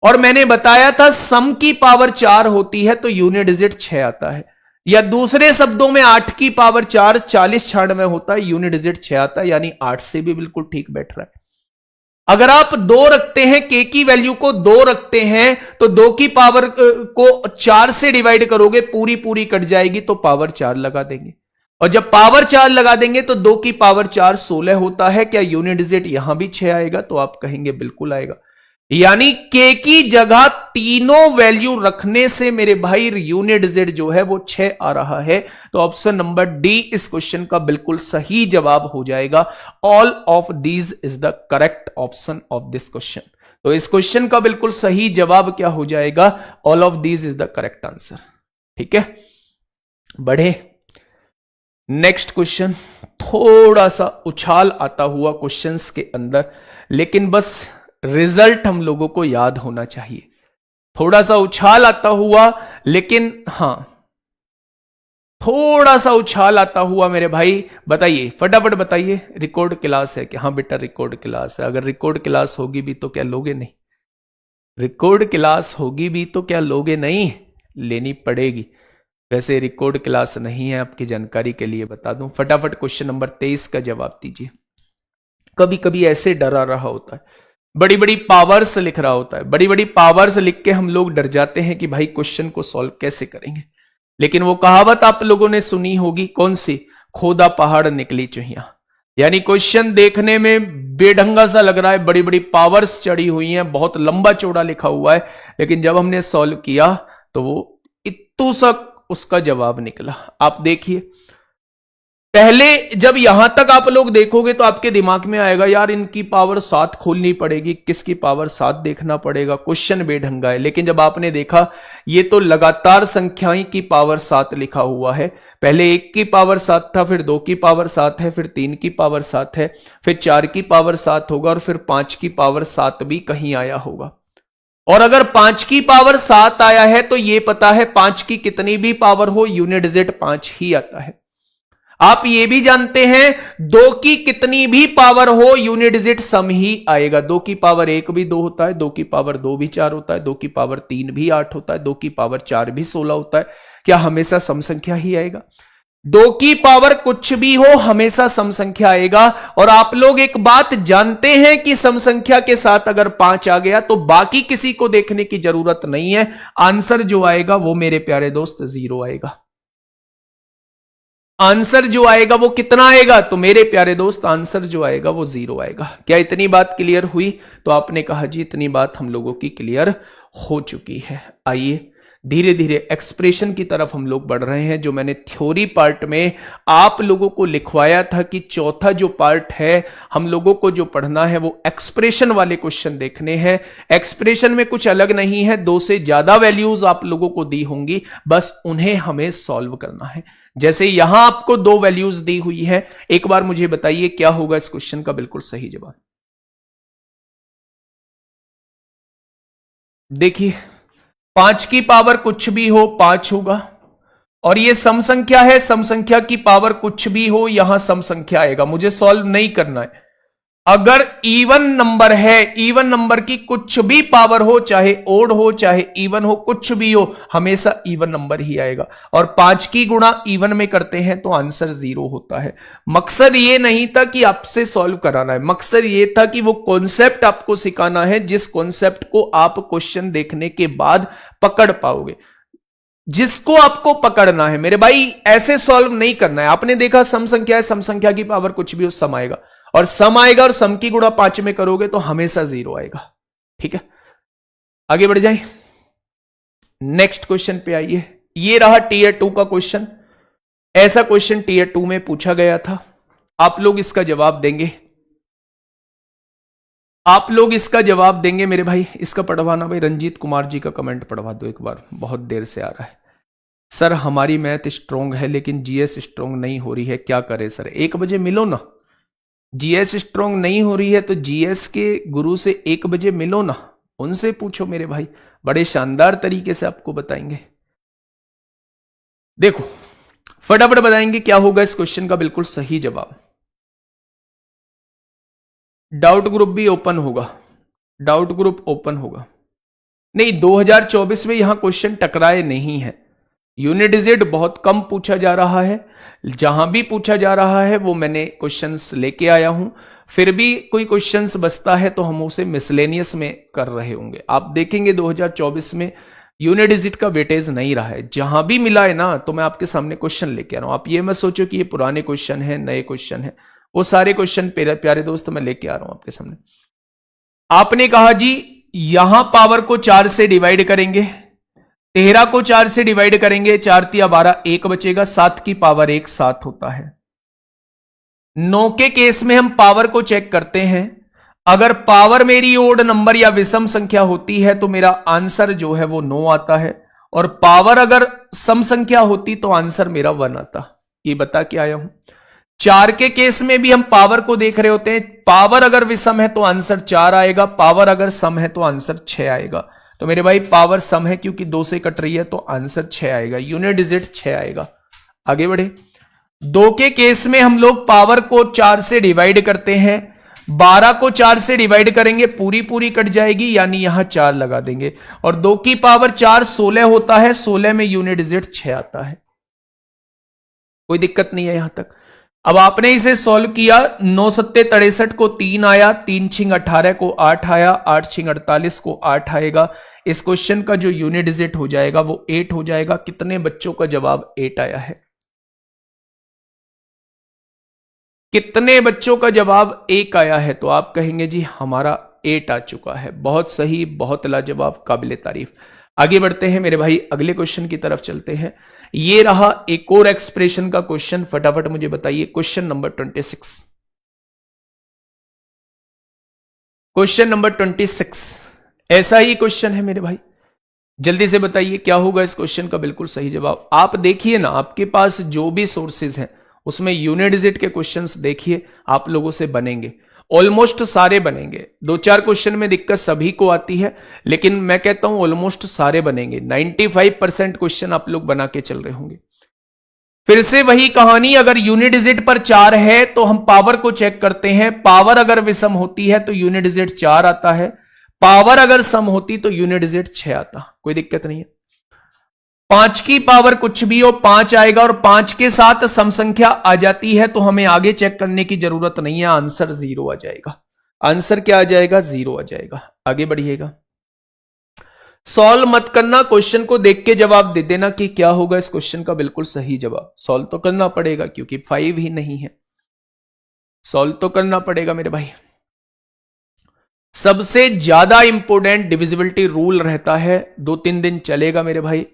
और मैंने बताया था सम की पावर 4 होती है तो यूनिट डिजिट 6 आता है, या दूसरे शब्दों में 8 की पावर 4 40 96 होता है, यूनिट डिजिट 6 आता है, यानी 8 से भी बिल्कुल ठीक बैठ रहा है। अगर आप 2 रखते हैं, के की वैल्यू को 2 रखते हैं तो 2 की पावर को 4 से डिवाइड करोगे, पूरी पूरी कट जाएगी तो पावर 4 लगा देंगे, और जब पावर 4 लगा देंगे तो 2 की पावर 4 16 होता है। क्या यूनिट डिजिट यहां भी 6 आएगा? तो आप कहेंगे बिल्कुल आएगा। यानी के की जगह तीनों वैल्यू रखने से मेरे भाई यूनिट डिजिट जो है वो 6 आ रहा है, तो ऑप्शन नंबर डी इस क्वेश्चन का बिल्कुल सही जवाब हो जाएगा। All of these is the correct option of this question. तो इस क्वेश्चन का बिल्कुल सही जवाब क्या हो जाएगा? All of these is the correct answer. ठीक है, बढ़े नेक्स्ट क्वेश्चन। थोड़ा सा उछाल आता हुआ क्वेश्चंस के अंदर, लेकिन बस रिजल्ट हम लोगों को याद होना चाहिए। थोड़ा सा उछाल आता हुआ, लेकिन हां, थोड़ा सा उछाल आता हुआ मेरे भाई, बताइए फटाफट बताइए, रिकॉर्ड क्लास है क्या? हाँ बेटा रिकॉर्ड क्लास है। अगर रिकॉर्ड क्लास होगी भी तो क्या लोगे नहीं? रिकॉर्ड क्लास होगी भी तो क्या लोगे नहीं? लेनी पड़ेगी। वैसे रिकॉर्ड क्लास नहीं है, आपकी जानकारी के लिए बता दूं। फटाफट क्वेश्चन नंबर 23 का जवाब दीजिए। कभी कभी ऐसे डरा रहा होता है, बड़ी बड़ी पावर्स लिख रहा होता है, बड़ी बड़ी पावर्स लिख के हम लोग डर जाते हैं कि भाई क्वेश्चन को सॉल्व कैसे करेंगे। लेकिन वो कहावत आप लोगों ने सुनी होगी, कौन सी? खोदा पहाड़ निकली चुहिया। यानी क्वेश्चन देखने में बेढंगा सा लग रहा है, बड़ी बड़ी पावर्स चढ़ी हुई हैं, बहुत लंबा चौड़ा लिखा हुआ है, लेकिन जब हमने सॉल्व किया तो वो इत्तू सा उसका जवाब निकला। आप देखिए, पहले जब यहां तक आप लोग देखोगे तो आपके दिमाग में आएगा यार इनकी पावर 7 खोलनी पड़ेगी, किसकी पावर 7 देखना पड़ेगा, क्वेश्चन बेढंगा है। लेकिन जब आपने देखा ये तो लगातार संख्याएं की पावर 7 लिखा हुआ है, पहले 1 की पावर 7 था, फिर 2 की पावर 7 है, फिर 3 की पावर 7 है, फिर 4 की पावर 7 होगा, और फिर 5 की पावर 7 भी कहीं आया होगा। और अगर 5 की पावर 7 आया है तो यह पता है 5 की कितनी भी पावर हो, यूनिट डिजिट 5 ही आता है। आप ये भी जानते हैं 2 की कितनी भी पावर हो, यूनिट डिजिट सम ही आएगा। 2 की पावर 1 भी 2 होता है, 2 की पावर 2 भी 4 होता है, 2 की पावर 3 भी 8 होता है, 2 की पावर 4 भी 16 होता है। क्या हमेशा सम संख्या ही आएगा? 2 की पावर कुछ भी हो, हमेशा सम संख्या आएगा। और आप लोग एक बात जानते हैं कि सम संख्या के साथ अगर 5 आ गया तो बाकी किसी को देखने की जरूरत नहीं है, आंसर जो आएगा वो मेरे प्यारे दोस्त 0 आएगा। आंसर जो आएगा वो कितना आएगा? तो मेरे प्यारे दोस्त आंसर जो आएगा वो 0 आएगा। क्या इतनी बात क्लियर हुई? तो आपने कहा जी इतनी बात हम लोगों की क्लियर हो चुकी है। आइए धीरे धीरे एक्सप्रेशन की तरफ हम लोग बढ़ रहे हैं। जो मैंने थ्योरी पार्ट में आप लोगों को लिखवाया था कि चौथा जो पार्ट है हम लोगों को जो पढ़ना है वो एक्सप्रेशन वाले क्वेश्चन देखने हैं। एक्सप्रेशन में कुछ अलग नहीं है, 2 से ज्यादा वैल्यूज आप लोगों को दी होंगी, बस उन्हें हमें सॉल्व करना है। जैसे यहां आपको 2 वैल्यूज दी हुई है, एक बार मुझे बताइए क्या होगा इस क्वेश्चन का बिल्कुल सही जवाब। देखिए 5 की पावर कुछ भी हो 5 होगा, और ये सम संख्या है, सम संख्या की पावर कुछ भी हो यहां सम संख्या आएगा। मुझे सॉल्व नहीं करना है। अगर इवन नंबर है, इवन नंबर की कुछ भी पावर हो, चाहे ओड हो चाहे इवन हो, कुछ भी हो, हमेशा इवन नंबर ही आएगा। और 5 की गुणा इवन में करते हैं तो आंसर 0 होता है। मकसद ये नहीं था कि आपसे सॉल्व कराना है, मकसद ये था कि वो कॉन्सेप्ट आपको सिखाना है जिस कॉन्सेप्ट को आप क्वेश्चन देखने के बाद पकड़ पाओगे, जिसको आपको पकड़ना है। मेरे भाई ऐसे सॉल्व नहीं करना है। आपने देखा सम संख्या है, सम संख्या की पावर कुछ भी हो सम आएगा, और सम आएगा और सम की गुणा 5 में करोगे तो हमेशा 0 आएगा। ठीक है, आगे बढ़ जाए, नेक्स्ट क्वेश्चन पे आइए। ये रहा टीयर 2 का क्वेश्चन। ऐसा क्वेश्चन टीयर 2 में पूछा गया था। आप लोग इसका जवाब देंगे, आप लोग इसका जवाब देंगे मेरे भाई। इसका पढ़वाना भाई, रंजीत कुमार जी का कमेंट पढ़वा दो एक बार, बहुत देर से आ रहा है। सर हमारी मैथ स्ट्रांग है लेकिन जीएस स्ट्रांग नहीं हो रही है, क्या करें सर? 1 बजे मिलो ना। जीएस स्ट्रांग नहीं हो रही है तो जीएस के गुरु से 1 बजे मिलो ना, उनसे पूछो मेरे भाई, बड़े शानदार तरीके से आपको बताएंगे। देखो फटाफट बताएंगे क्या होगा इस क्वेश्चन का बिल्कुल सही जवाब। डाउट ग्रुप भी ओपन होगा, डाउट ग्रुप ओपन होगा। नहीं 2024 में यहां क्वेश्चन टकराए नहीं है। यूनिट डिजिट बहुत कम पूछा जा रहा है, जहां भी पूछा जा रहा है वो मैंने क्वेश्चंस लेके आया हूं। फिर भी कोई क्वेश्चंस बचता है तो हम उसे मिसलेनियस में कर रहे होंगे। आप देखेंगे 2024 में यूनिट डिजिट का वेटेज नहीं रहा है। जहां भी मिला है ना तो मैं आपके सामने क्वेश्चन लेके आ रहा हूं। आप ये मत सोचो कि ये पुराने क्वेश्चन है नए क्वेश्चन है, वो सारे क्वेश्चन प्यारे दोस्त मैं लेके आ रहा हूं आपके सामने। आपने कहा जी यहां पावर को 4 से डिवाइड करेंगे, 13 को 4 से डिवाइड करेंगे, 4 तिया 12, 1 बचेगा, 7 की पावर 1 7 होता है। 9 के केस में हम पावर को चेक करते हैं। अगर पावर मेरी ओड नंबर या विषम संख्या होती है तो मेरा आंसर जो है वो 9 आता है, और पावर अगर सम संख्या होती तो आंसर मेरा 1 आता। ये बता के आया हूं। 4 के केस में भी हम पावर को देख रहे होते हैं। पावर अगर विषम है तो आंसर 4 आएगा, पावर अगर सम है तो आंसर 6 आएगा। तो मेरे भाई पावर सम है क्योंकि 2 से कट रही है तो आंसर 6 आएगा, यूनिट डिजिट 6 आएगा। आगे बढ़े। 2 के केस में हम लोग पावर को 4 से डिवाइड करते हैं, 12 को 4 से डिवाइड करेंगे, पूरी पूरी कट जाएगी यानी यहां 4 लगा देंगे, और 2 की पावर 4 16 होता है, 16 में यूनिट डिजिट 6 आता है। कोई दिक्कत नहीं है यहां तक। अब आपने इसे सॉल्व किया, 9 सत्ते 63 को 3 आया, 3 छिंग 18 को 8 आया, 8 छिंग 48 को 8 आएगा। इस क्वेश्चन का जो यूनिट डिजिट हो जाएगा वो 8 हो जाएगा। कितने बच्चों का जवाब 8 आया है? कितने बच्चों का जवाब 1 आया है? तो आप कहेंगे जी हमारा 8 आ चुका है। बहुत सही, बहुत लाजवाब, काबिले तारीफ। आगे बढ़ते हैं मेरे भाई, अगले क्वेश्चन की तरफ चलते हैं। ये रहा एक और एक्सप्रेशन का क्वेश्चन, फटाफट मुझे बताइए। क्वेश्चन नंबर 26, क्वेश्चन नंबर 26 ऐसा ही क्वेश्चन है मेरे भाई। जल्दी से बताइए क्या होगा इस क्वेश्चन का बिल्कुल सही जवाब। आप देखिए ना, आपके पास जो भी सोर्सेज हैं उसमें यूनिट डिजिट के क्वेश्चंस देखिए, आप लोगों से बनेंगे, ऑलमोस्ट सारे बनेंगे। 2-4 क्वेश्चन में दिक्कत सभी को आती है, लेकिन मैं कहता हूं ऑलमोस्ट सारे बनेंगे। 95% क्वेश्चन आप लोग बना के चल रहे होंगे। फिर से वही कहानी, अगर यूनिट डिजिट पर 4 है तो हम पावर को चेक करते हैं। पावर अगर विषम होती है तो यूनिट डिजिट 4 आता है, पावर अगर सम होती तो यूनिट डिजिट 6 आता। कोई दिक्कत नहीं है। 5 की पावर कुछ भी हो 5 आएगा, और 5 के साथ सम संख्या आ जाती है तो हमें आगे चेक करने की जरूरत नहीं है, आंसर 0 आ जाएगा। आंसर क्या आ जाएगा? 0 आ जाएगा। आगे बढ़िएगा। सॉल्व मत करना, क्वेश्चन को देख के जवाब दे देना कि क्या होगा इस क्वेश्चन का बिल्कुल सही जवाब। सॉल्व तो करना पड़ेगा क्योंकि 5 ही नहीं है, सॉल्व तो करना पड़ेगा मेरे भाई। सबसे ज्यादा इंपोर्टेंट डिविजिबिलिटी रूल रहता है, 2-3 दिन चलेगा मेरे भाई,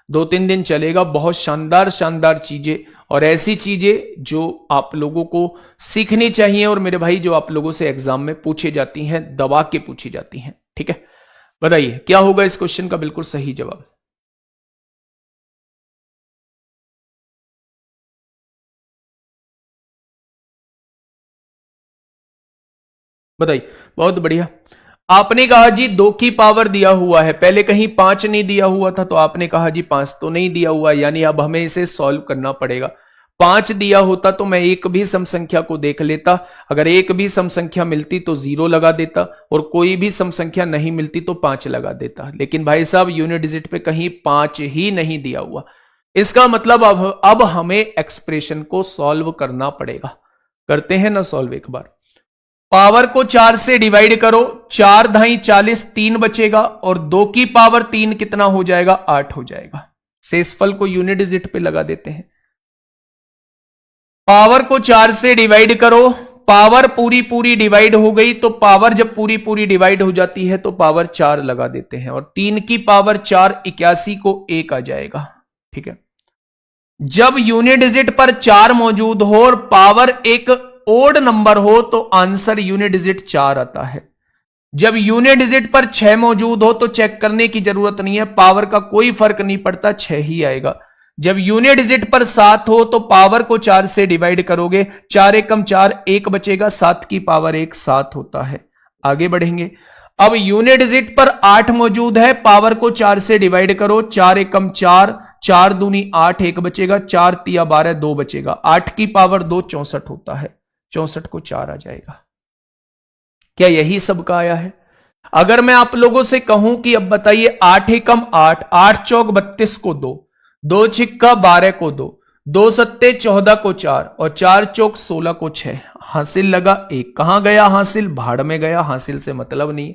2-3 दिन चलेगा। बहुत शानदार शानदार चीजें और ऐसी चीजें जो आप लोगों को सीखनी चाहिए और मेरे भाई जो आप लोगों से एग्जाम में पूछी जाती हैं, दबा के पूछी जाती हैं। ठीक है, बताइए क्या होगा इस क्वेश्चन का बिल्कुल सही जवाब। बताइए, बहुत बढ़िया। आपने कहा जी 2 की पावर दिया हुआ है, पहले कहीं 5 नहीं दिया हुआ था तो आपने कहा जी 5 तो नहीं दिया हुआ, यानी अब हमें इसे सॉल्व करना पड़ेगा। 5 दिया होता तो मैं एक भी सम संख्या को देख लेता, अगर एक भी सम संख्या मिलती तो 0 लगा देता और कोई भी सम संख्या नहीं मिलती तो 5 लगा देता। लेकिन भाई साहब यूनिट डिजिट पे कहीं 5 ही नहीं दिया हुआ, इसका मतलब अब हमें एक्सप्रेशन को सॉल्व करना पड़ेगा। करते हैं ना सॉल्व एक बार। पावर को 4 से डिवाइड करो, 4 धाई 40, 3 बचेगा और 2 की पावर 3 कितना हो जाएगा, 8 हो जाएगा। शेषफल को यूनिट डिजिट पे लगा देते हैं। पावर को 4 से डिवाइड करो, पावर पूरी पूरी डिवाइड हो गई तो पावर जब पूरी पूरी डिवाइड हो जाती है तो पावर 4 लगा देते हैं और 3 की पावर 4, 81 को 1 आ जाएगा। ठीक है, जब यूनिट डिजिट पर 4 मौजूद हो और पावर एक ओड नंबर हो तो आंसर यूनिट डिजिट 4 आता है। जब यूनिट डिजिट पर 6 मौजूद हो तो चेक करने की जरूरत नहीं है, पावर का कोई फर्क नहीं पड़ता, 6 ही आएगा। जब यूनिट डिजिट पर 7 हो तो पावर को 4 से डिवाइड करोगे, 4 एकम 4, 1 बचेगा, 7 की पावर 1 7 होता है। आगे बढ़ेंगे। अब यूनिट डिजिट पर 8 मौजूद है, पावर को 4 से डिवाइड करो, 4 एकम 4, 4 दूनी 8, 1 बचेगा, 4 तिया 12, 2 बचेगा, 8 की पावर 2 64 होता है, 64 को 4 आ जाएगा। क्या यही सबका आया है? अगर मैं आप लोगों से कहूं कि अब बताइए 8 एकम 8, 8 चौक 32 को 2, 2 छिक्का 12 को 2, 2 सत्ते 14 को 4 और 4 चौक 16 को 6, हासिल लगा 1। कहां गया हासिल? भाड़ में गया, हासिल से मतलब नहीं,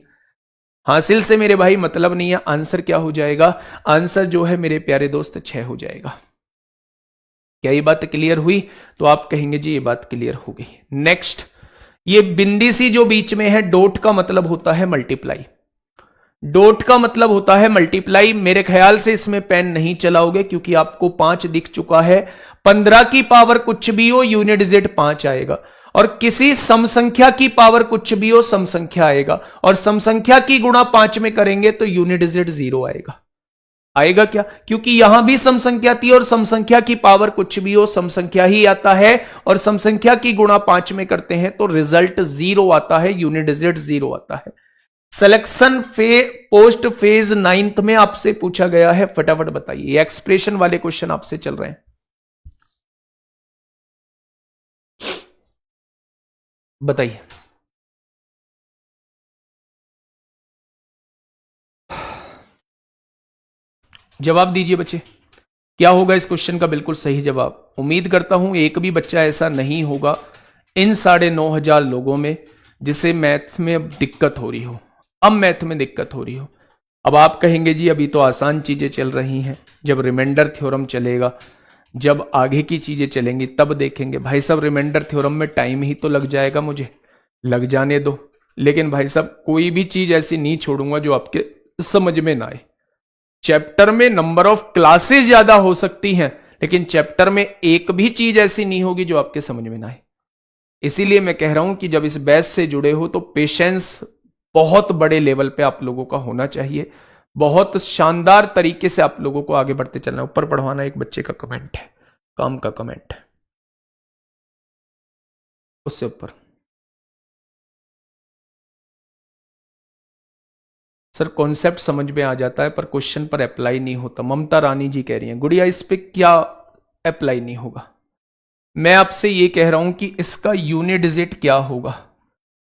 हासिल से मेरे भाई मतलब नहीं है। आंसर क्या हो जाएगा? आंसर जो है मेरे प्यारे दोस्त 6 हो जाएगा। क्या ये बात क्लियर हुई? तो आप कहेंगे जी ये बात क्लियर हो गई। नेक्स्ट, ये बिंदी सी जो बीच में है, डॉट का मतलब होता है मल्टीप्लाई, डॉट का मतलब होता है मल्टीप्लाई। मेरे ख्याल से इसमें पेन नहीं चलाओगे क्योंकि आपको 5 दिख चुका है। 15 की पावर कुछ भी हो, यूनिट डिजिट 5 आएगा और किसी सम संख्या की पावर कुछ भी हो, सम संख्या आएगा और सम संख्या की गुणा 5 में करेंगे तो यूनिट डिजिट 0 आएगा। आएगा क्या? क्योंकि यहां भी सम संख्या थी और सम संख्या की पावर कुछ भी हो, सम संख्या ही आता है और सम संख्या की गुणा 5 में करते हैं तो रिजल्ट 0 आता है, यूनिट डिजिट 0 आता है। सिलेक्शन पोस्ट फेज 9th में आपसे पूछा गया है, फटाफट बताइए। एक्सप्रेशन वाले क्वेश्चन आपसे चल रहे हैं, बताइए। जवाब दीजिए बच्चे, क्या होगा इस क्वेश्चन का बिल्कुल सही जवाब? उम्मीद करता हूं एक भी बच्चा ऐसा नहीं होगा इन 9,500 लोगों में जिसे मैथ में अब दिक्कत हो रही हो, अब मैथ में दिक्कत हो रही हो। अब आप कहेंगे जी अभी तो आसान चीजें चल रही हैं, जब रिमाइंडर थ्योरम चलेगा, जब आगे की चीजें चलेंगी तब देखेंगे। भाई साहब रिमाइंडर थ्योरम में टाइम ही तो लग जाएगा, मुझे लग जाने दो, लेकिन भाई साहब कोई भी चीज ऐसी नहीं छोड़ूंगा जो आपके समझ में ना आए। चैप्टर में नंबर ऑफ क्लासेस ज्यादा हो सकती हैं लेकिन चैप्टर में एक भी चीज ऐसी नहीं होगी जो आपके समझ में ना आए। इसीलिए मैं कह रहा हूं कि जब इस बैच से जुड़े हो तो पेशेंस बहुत बड़े लेवल पे आप लोगों का होना चाहिए, बहुत शानदार तरीके से आप लोगों को आगे बढ़ते चलना। ऊपर पढ़वाना एक बच्चे का कमेंट है, काम का कमेंट है, उससे ऊपर। सर कॉन्सेप्ट समझ में आ जाता है पर क्वेश्चन पर अप्लाई नहीं होता, ममता रानी जी कह रही हैं। गुड़िया इस पे क्या अप्लाई नहीं होगा? मैं आपसे ये कह रहा हूं कि इसका यूनिट डिजिट क्या होगा,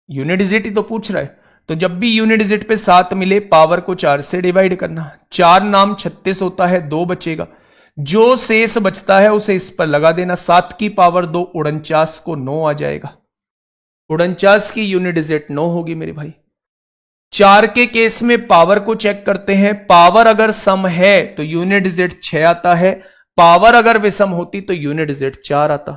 यूनिट डिजिट ही तो पूछ रहा है। तो जब भी यूनिट डिजिट पे 7 मिले, पावर को 4 से डिवाइड करना, 4 नाम 36 होता है, 2 बचेगा, जो शेष बचता है उसे इस पर लगा देना, 7 की पावर 2 49 को 9 आ जाएगा, 49 की यूनिट डिजिट 9 होगी मेरे भाई। 4 के केस में पावर को चेक करते हैं। पावर अगर सम है तो यूनिट डिजिट 6 आता है, पावर अगर विषम होती तो यूनिट डिजिट 4 आता।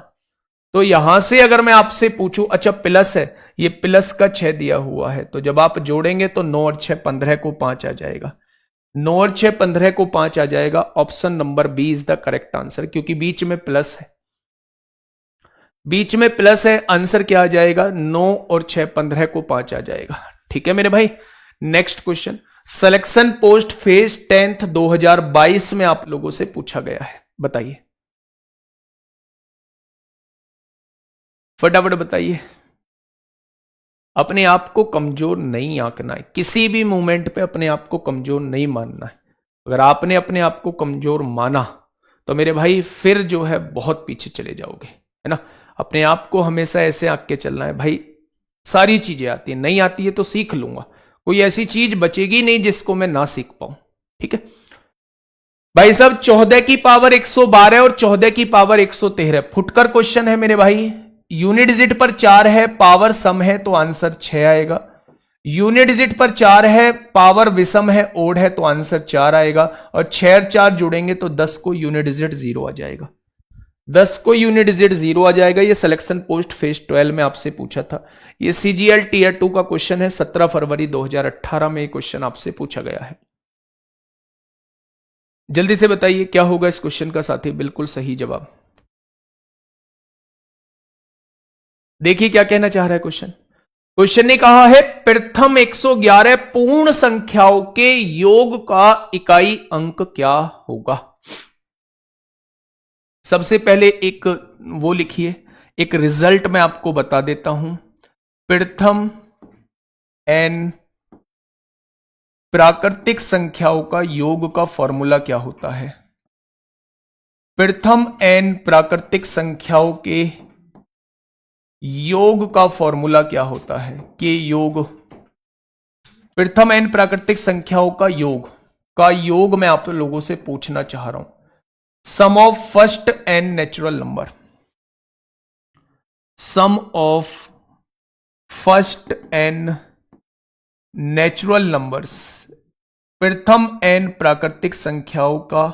तो यहां से अगर मैं आपसे पूछूं, अच्छा प्लस है, ये प्लस का 6 दिया हुआ है, तो जब आप जोड़ेंगे तो 9 और 6 15 को 5 आ जाएगा। 9 और 6 15 को 5 आ जाएगा। Option number B is the correct answer, क्योंकि बीच में प्लस है, बीच में प्लस है। आंसर क्या आ जाएगा? 9 और 6 15 को 5 आ जाएगा। ठीक है मेरे भाई। Next question, selection post phase 10th 2022 में आप लोगों से पूछा गया है, बताइए फटाफट बताइए। अपने आप को कमजोर नहीं आंकना है, किसी भी मूवमेंट पे अपने आप को कमजोर नहीं मानना है। अगर आपने अपने आप को कमजोर माना तो मेरे भाई फिर जो है बहुत पीछे चले जाओगे, है ना। अपने आप को हमेशा ऐसे आंक के चलना है भाई, सारी चीजें आती है, नहीं आती है तो सीख लूंगा, कोई ऐसी चीज बचेगी नहीं जिसको मैं ना सीख पाऊं। ठीक है भाई साहब, 14 की पावर 112 और 14 की पावर 113 फुटकर क्वेश्चन है मेरे भाई। यूनिट डिजिट पर 4 है, पावर सम है, तो आंसर 6 आएगा। यूनिट डिजिट पर 4 है, पावर विषम है, ओड है, तो आंसर 4 आएगा। और 6 और 4 जुड़ेंगे तो 10 को यूनिट डिजिट 0 आ जाएगा। 10 को यूनिट डिजिट 0 आ जाएगा। ये सिलेक्शन पोस्ट फेज 12 में आपसे पूछा था। ये सीजीएल टीयर 2 का क्वेश्चन है, 17 फरवरी 2018 में ये क्वेश्चन आपसे पूछा गया है। जल्दी से बताइए क्या होगा इस क्वेश्चन का साथी, बिल्कुल सही जवाब। देखिए क्या कहना चाह रहा है क्वेश्चन। क्वेश्चन ने कहा है प्रथम 111 पूर्ण संख्याओं के योग का इकाई अंक क्या होगा। सबसे पहले एक वो लिखिए, एक रिजल्ट मैं आपको बता देता हूं। प्रथम n प्राकृतिक संख्याओं का योग का फॉर्मूला क्या होता है। प्रथम n प्राकृतिक संख्याओं के योग का फॉर्मूला क्या होता है कि योग, प्रथम n प्राकृतिक संख्याओं का योग मैं आप लोगों से पूछना चाह रहा हूं। Sum of first n natural number, sum of first n natural numbers, प्रथम n प्राकृतिक संख्याओं का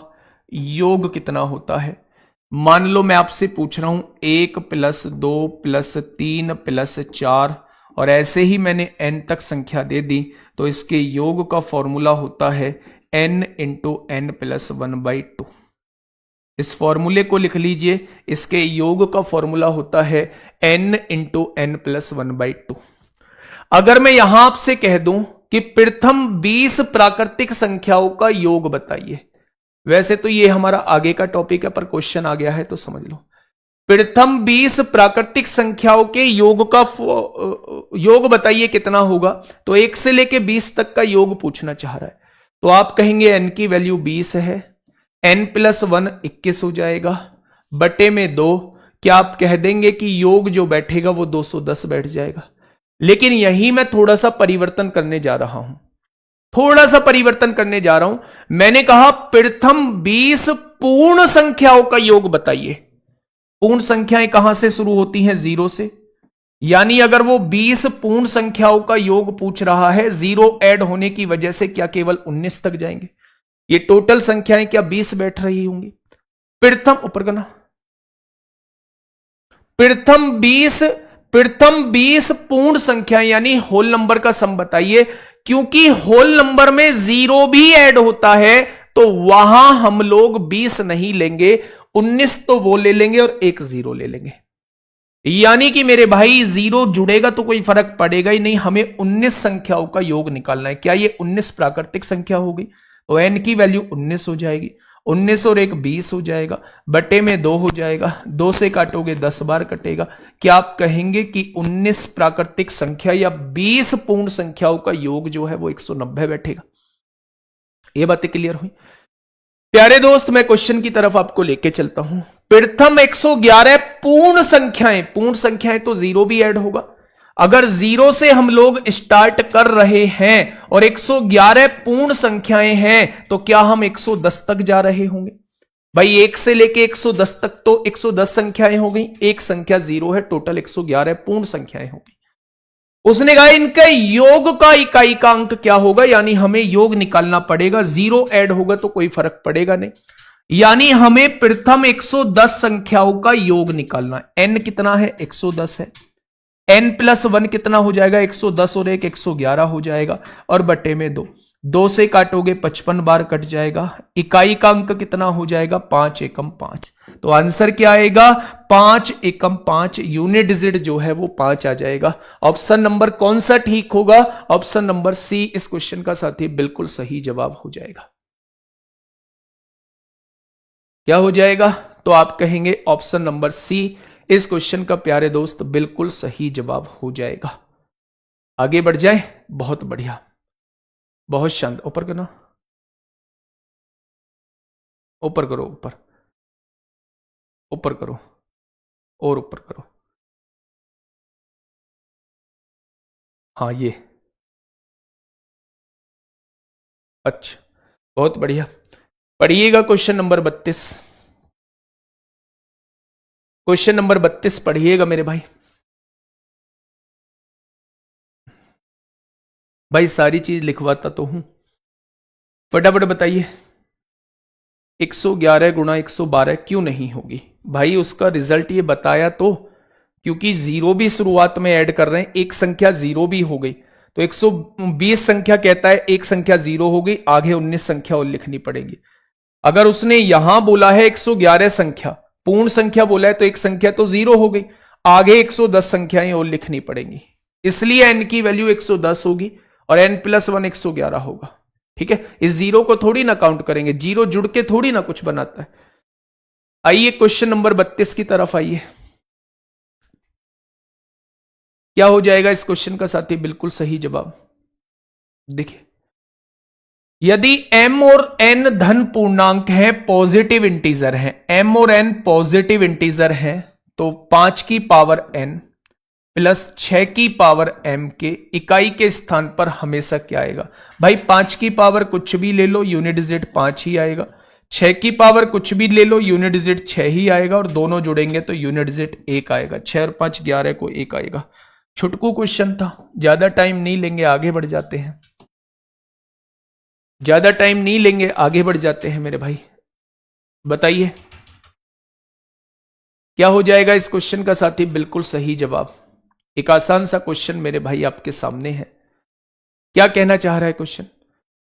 योग कितना होता है। मान लो मैं आपसे पूछ रहा हूं 1 + 2 + 3 + 4, और ऐसे ही मैंने n तक संख्या दे दी, तो इसके योग का फॉर्मूला होता है n × n + 1/2। इस फॉर्मूले को लिख लीजिए, इसके योग का फॉर्मूला होता है n × n + 1/2। अगर मैं यहां आपसे कह दूं कि प्रथम 20 प्राकृतिक संख्याओं का योग बताइए, वैसे तो ये हमारा आगे का टॉपिक है पर क्वेश्चन आ गया है तो समझ लो। प्रथम 20 प्राकृतिक संख्याओं के योग का योग बताइए कितना होगा, तो 1 से लेके 20 तक का योग पूछना चाह रहा है। तो आप कहेंगे n की वैल्यू 20 है, n + 1 21 हो जाएगा, बटे में 2। क्या आप कह देंगे कि योग जो बैठेगा वो 210 बैठ जाएगा। लेकिन यही मैं थोड़ा सा परिवर्तन करने जा रहा हूं, थोड़ा सा परिवर्तन करने जा रहा हूं। मैंने कहा प्रथम 20 पूर्ण संख्याओं का योग बताइए। पूर्ण संख्याएं कहां से शुरू होती हैं? 0 से। यानी अगर वो 20 पूर्ण संख्याओं का योग पूछ रहा है, 0 ऐड होने की वजह से क्या केवल 19 तक जाएंगे? ये टोटल संख्याएं क्या 20 बैठ रही होंगी? प्रथम ऊपर करना, प्रथम 20 पूर्ण संख्या यानी होल नंबर का सम बताइए। क्योंकि होल नंबर में 0 भी ऐड होता है तो वहां हम लोग 20 नहीं लेंगे, 19 तो वो ले लेंगे और एक 0 ले लेंगे। यानी कि मेरे भाई 0 जुड़ेगा तो कोई फर्क पड़ेगा ही नहीं, हमें 19 संख्याओं का योग निकालना है। क्या ये 19 प्राकृतिक संख्या होगी? तो n की वैल्यू 19 हो जाएगी, 19 और 1 20 हो जाएगा, बटे में 2 हो जाएगा, 2 से काटोगे 10 बार कटेगा। क्या आप कहेंगे कि 19 प्राकृतिक संख्या या 20 पूर्ण संख्याओं का योग जो है वो 190 बैठेगा? ये बातें क्लियर हुई? प्यारे दोस्त, मैं क्वेश्चन की तरफ आपको लेके चलता हूं। प्रथम 111 पूर्ण संख्याएं तो 0 भी ऐड होगा। अगर 0 से हम लोग स्टार्ट कर रहे हैं और 111 पूर्ण संख्याएं हैं तो क्या हम 110 तक जा रहे होंगे? भाई 1 से लेके 110 तक तो 110 संख्याएं हो गई, एक संख्या 0 है, टोटल 111 पूर्ण संख्याएं होगी। उसने कहा इनके योग का इकाई का अंक क्या होगा, यानी हमें योग निकालना पड़ेगा, जीरो ऐड होगा तो कोई फर्क पड़ेगा नहीं, यानी हमें प्रथम 110 संख्याओं का योग निकालना है। n कितना है, 110 है, n प्लस 1 कितना हो जाएगा, 110 और 1 111 हो जाएगा, और बटे में 2 से काटोगे 55 बार कट जाएगा। इकाई का अंक कितना हो जाएगा, 5 एकम 5। तो आंसर क्या आएगा, 5 एकम 5, यूनिट डिजिट जो है वो 5 आ जाएगा। ऑप्शन नंबर कौन सा ठीक होगा, ऑप्शन नंबर सी इस क्वेश्चन का साथी बिल्कुल सही जवाब हो जाएगा। क्या हो जाएगा, तो आप कहेंगे ऑप्शन नंबर सी इस क्वेश्चन का प्यारे दोस्त बिल्कुल सही जवाब हो जाएगा। आगे बढ़ जाए, बहुत बढ़िया, बहुत शांत, ऊपर करना, ऊपर करो, ऊपर ऊपर करो, और ऊपर करो, हाँ ये, अच्छा बहुत बढ़िया। पढ़िएगा क्वेश्चन नंबर 32, क्वेश्चन नंबर 32 पढ़िएगा मेरे भाई। भाई सारी चीज लिखवाता तो हूं, फटाफट बताइए। 111 गुणा 112 क्यों नहीं होगी भाई, उसका रिजल्ट ये बताया तो, क्योंकि जीरो भी शुरुआत में ऐड कर रहे हैं, एक संख्या जीरो भी हो गई, तो 120 संख्या कहता है एक संख्या जीरो हो गई, आगे 19 संख्या और लिखनी पड़ेगी। अगर उसने यहां बोला है 111 संख्या, पूर्ण संख्या बोला है, तो एक संख्या तो जीरो हो गई, आगे 110 संख्याएं और लिखनी पड़ेंगी, इसलिए एन की वैल्यू 110 होगी और एन प्लस 1 111 होगा। ठीक है, इस जीरो को थोड़ी ना काउंट करेंगे, जीरो जुड़ के थोड़ी ना कुछ बनाता है। आइए क्वेश्चन नंबर 32 की तरफ आइए, क्या हो जाएगा इस क्वेश्चन का साथी बिल्कुल सही जवाब। देखिए, यदि m और n धन पूर्णांक है, पॉजिटिव इंटीजर है, m और n पॉजिटिव इंटीजर है, तो 5 की पावर n प्लस 6 की पावर m के इकाई के स्थान पर हमेशा क्या आएगा भाई, 5 की पावर कुछ भी ले लो यूनिट डिजिट 5 ही आएगा, 6 की पावर कुछ भी ले लो यूनिट डिजिट 6 ही आएगा, और दोनों जुड़ेंगे तो यूनिट डिजिट 1 आएगा। 6 और 5 11 को 1 आएगा। छुटकू क्वेश्चन था, ज्यादा टाइम नहीं लेंगे, आगे बढ़ जाते हैं, ज्यादा टाइम नहीं लेंगे, आगे बढ़ जाते हैं मेरे भाई। बताइए क्या हो जाएगा इस क्वेश्चन का साथी बिल्कुल सही जवाब। एक आसान सा क्वेश्चन मेरे भाई आपके सामने है। क्या कहना चाह रहा है क्वेश्चन,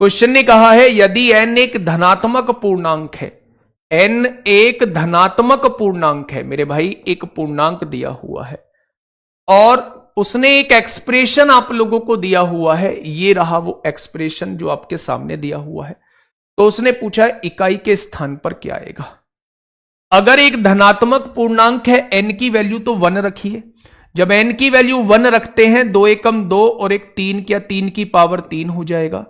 क्वेश्चन ने कहा है यदि n एक धनात्मक पूर्णांक है, n एक धनात्मक पूर्णांक है मेरे भाई, एक पूर्णांक दिया हुआ है और उसने एक एक्सप्रेशन आप लोगों को दिया हुआ है, ये रहा वो एक्सप्रेशन जो आपके सामने दिया हुआ है, तो उसने पूछा है इकाई के स्थान पर क्या आएगा। अगर एक धनात्मक पूर्णांक है, n की वैल्यू तो 1 रखिए, जब n की वैल्यू 1 रखते हैं 2 एकम 2 और एक 3, क्या 3 की पावर 3 हो जाएगा।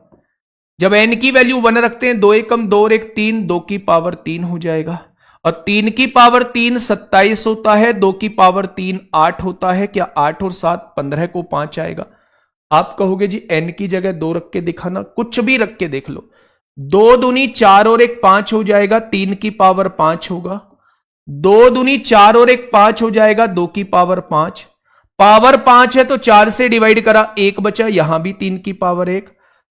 जब n की वैल्यू 1 रखते हैं 2 एकम 2 और एक 3, 2 की पावर 3 हो जाएगा, और 3 की पावर 3 27 होता है, 2 की पावर 3 8 होता है, क्या 8 और 7 15 को 5 आएगा। आप कहोगे जी n की जगह 2 रख के दिखाना, कुछ भी रख के देख लो, 2 दूनी 4 और एक 5 हो जाएगा, 3 की पावर 5 होगा, 2 दूनी 4 और एक 5 हो जाएगा, 2 की पावर 5, पावर 5 है तो 4 से डिवाइड करा 1 बचा, यहां भी 3 की पावर 1,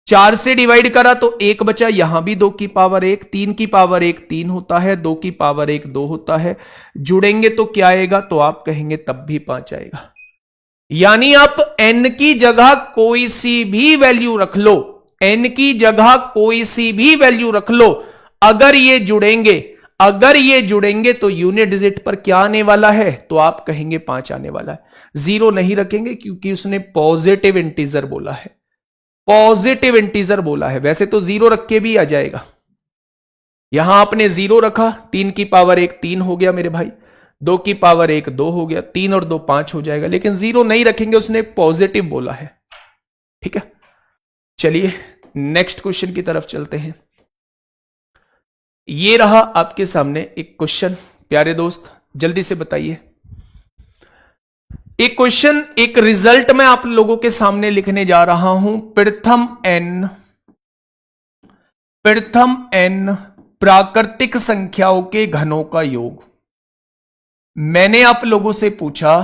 4 से डिवाइड करा तो 1 बचा, यहां भी 2 की पावर 1, 3 की पावर 1 3 होता है, 2 की पावर 1 2 होता है, जुड़ेंगे तो क्या आएगा, तो आप कहेंगे तब भी 5 आएगा। यानी आप n की जगह कोई सी भी वैल्यू रख लो, n की जगह कोई सी भी वैल्यू रख लो, अगर ये जुड़ेंगे, अगर ये जुड़ेंगे तो यूनिट डिजिट पर क्या आने वाला है, तो आप कहेंगे 5 आने वाला है। जीरो नहीं रखेंगे क्योंकि उसने पॉजिटिव इंटीजर बोला है, पॉजिटिव इंटीजर बोला है, वैसे तो जीरो रख के भी आ जाएगा, यहां आपने जीरो रखा, 3 की पावर 1 3 हो गया मेरे भाई, 2 की पावर 1 2 हो गया, 3 और 2 5 हो जाएगा, लेकिन जीरो नहीं रखेंगे, उसने पॉजिटिव बोला है। ठीक है, चलिए नेक्स्ट क्वेश्चन की तरफ चलते हैं। ये रहा आपके सामने एक क्वेश्चन, प्यारे दोस्त जल्दी से बताइए। एक क्वेश्चन, एक रिजल्ट मैं आप लोगों के सामने लिखने जा रहा हूं। प्रथम n प्राकृतिक संख्याओं के घनों का योग। मैंने आप लोगों से पूछा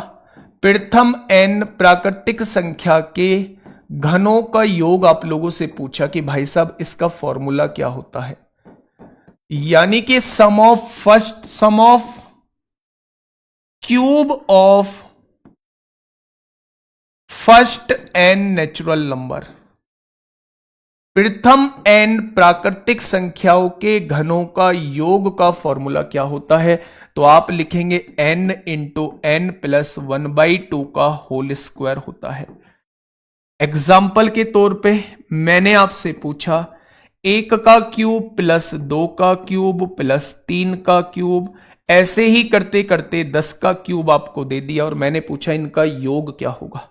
प्रथम n प्राकृतिक संख्या के घनों का योग आप लोगों से पूछा कि भाई साहब इसका फॉर्मूला क्या होता है, यानी कि sum of cube of first n natural number. प्रथम n प्राकृतिक संख्याओं के घनों का योग का फॉर्मूला क्या होता है, तो आप लिखेंगे n इंटू n प्लस 1/2 का होल स्क्वायर होता है। एग्जाम्पल के तौर पे मैंने आपसे पूछा 1 का क्यूब प्लस 2 का क्यूब प्लस 3 का क्यूब, ऐसे ही करते करते 10 का क्यूब आपको दे दिया और मैंने पूछा इनका योग क्या होगा।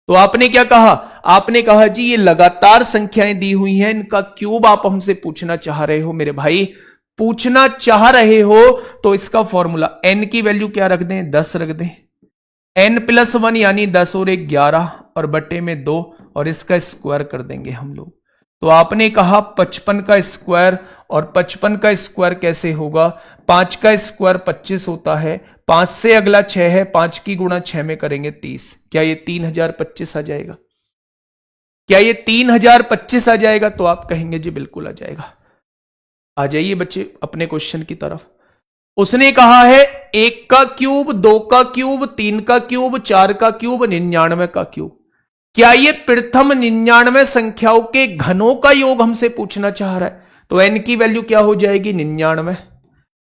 तो आपने क्या कहा, आपने कहा जी ये लगातार संख्याएं दी हुई हैं, इनका क्यूब आप हमसे पूछना चाह रहे हो। मेरे भाई पूछना चाह रहे हो तो इसका फॉर्मूला n की वैल्यू क्या रख दें, 10 रख दें, n प्लस 1 यानी 10 और 1 11 और बटे में 2 और इसका स्क्वायर कर देंगे हम लोग। तो आपने कहा 55 का स्क्वायर, और 55 का स्क्वायर कैसे होगा, 5 का स्क्वायर 25 होता है, 5 से अगला 6 है, 5 की गुणा 6 में करेंगे 30। क्या ये 3025 आ जाएगा, क्या ये 3025 आ जाएगा? तो आप कहेंगे जी बिल्कुल आ जाएगा। आ जाइए बच्चे अपने क्वेश्चन की तरफ। उसने कहा है 1 का क्यूब, 2 का क्यूब, 3 का क्यूब, 4 का क्यूब, 99 का क्यूब। क्या ये प्रथम 99 संख्याओं के घनों का योग हमसे पूछना चाह रहा है? तो n की वैल्यू क्या हो जाएगी, 99।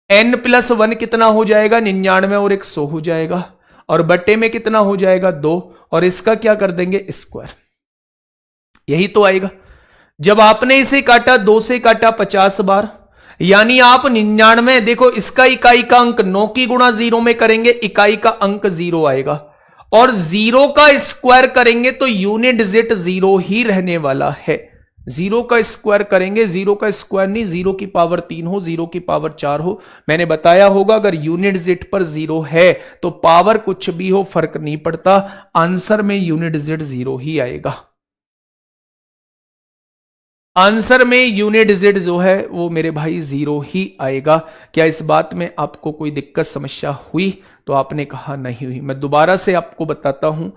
n प्लस 1 कितना हो जाएगा, 99 और 100 हो जाएगा, और बटे में कितना हो जाएगा, 2, और इसका क्या कर देंगे, स्क्वायर। यही तो आएगा। जब आपने इसे काटा, 2 से काटा 50 बार, यानी आप 99, देखो इसका इकाई का अंक 9 की गुणा 0 में करेंगे, इकाई का अंक 0 आएगा, और 0 का स्क्वायर करेंगे तो यूनिट डिजिट 0 ही रहने वाला है। 0 का स्क्वायर करेंगे, 0 का स्क्वायर नहीं, 0 की पावर 3 हो, 0 की पावर 4 हो। मैंने बताया होगा अगर यूनिट डिजिट पर 0 है तो पावर कुछ भी हो फर्क नहीं पड़ता, आंसर में यूनिट डिजिट 0 ही आएगा। आंसर में यूनिट डिजिट जो है वो मेरे भाई 0 ही आएगा। क्या इस बात में आपको कोई दिक्कत समस्या हुई? तो आपने कहा नहीं हुई। मैं दोबारा से आपको बताता हूं,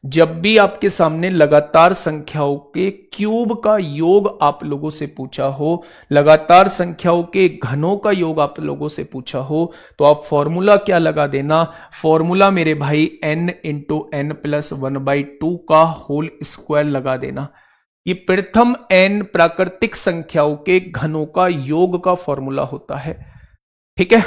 जब भी आपके सामने लगातार संख्याओं के क्यूब का योग आप लोगों से पूछा हो, लगातार संख्याओं के घनों का योग आप लोगों से पूछा हो, तो आप फॉर्मूला क्या लगा देना, फॉर्मूला मेरे भाई n इंटू n प्लस 1/2 का होल स्क्वायर लगा देना। ये प्रथम n प्राकृतिक संख्याओं के घनों का योग का फॉर्मूला होता है। ठीक है,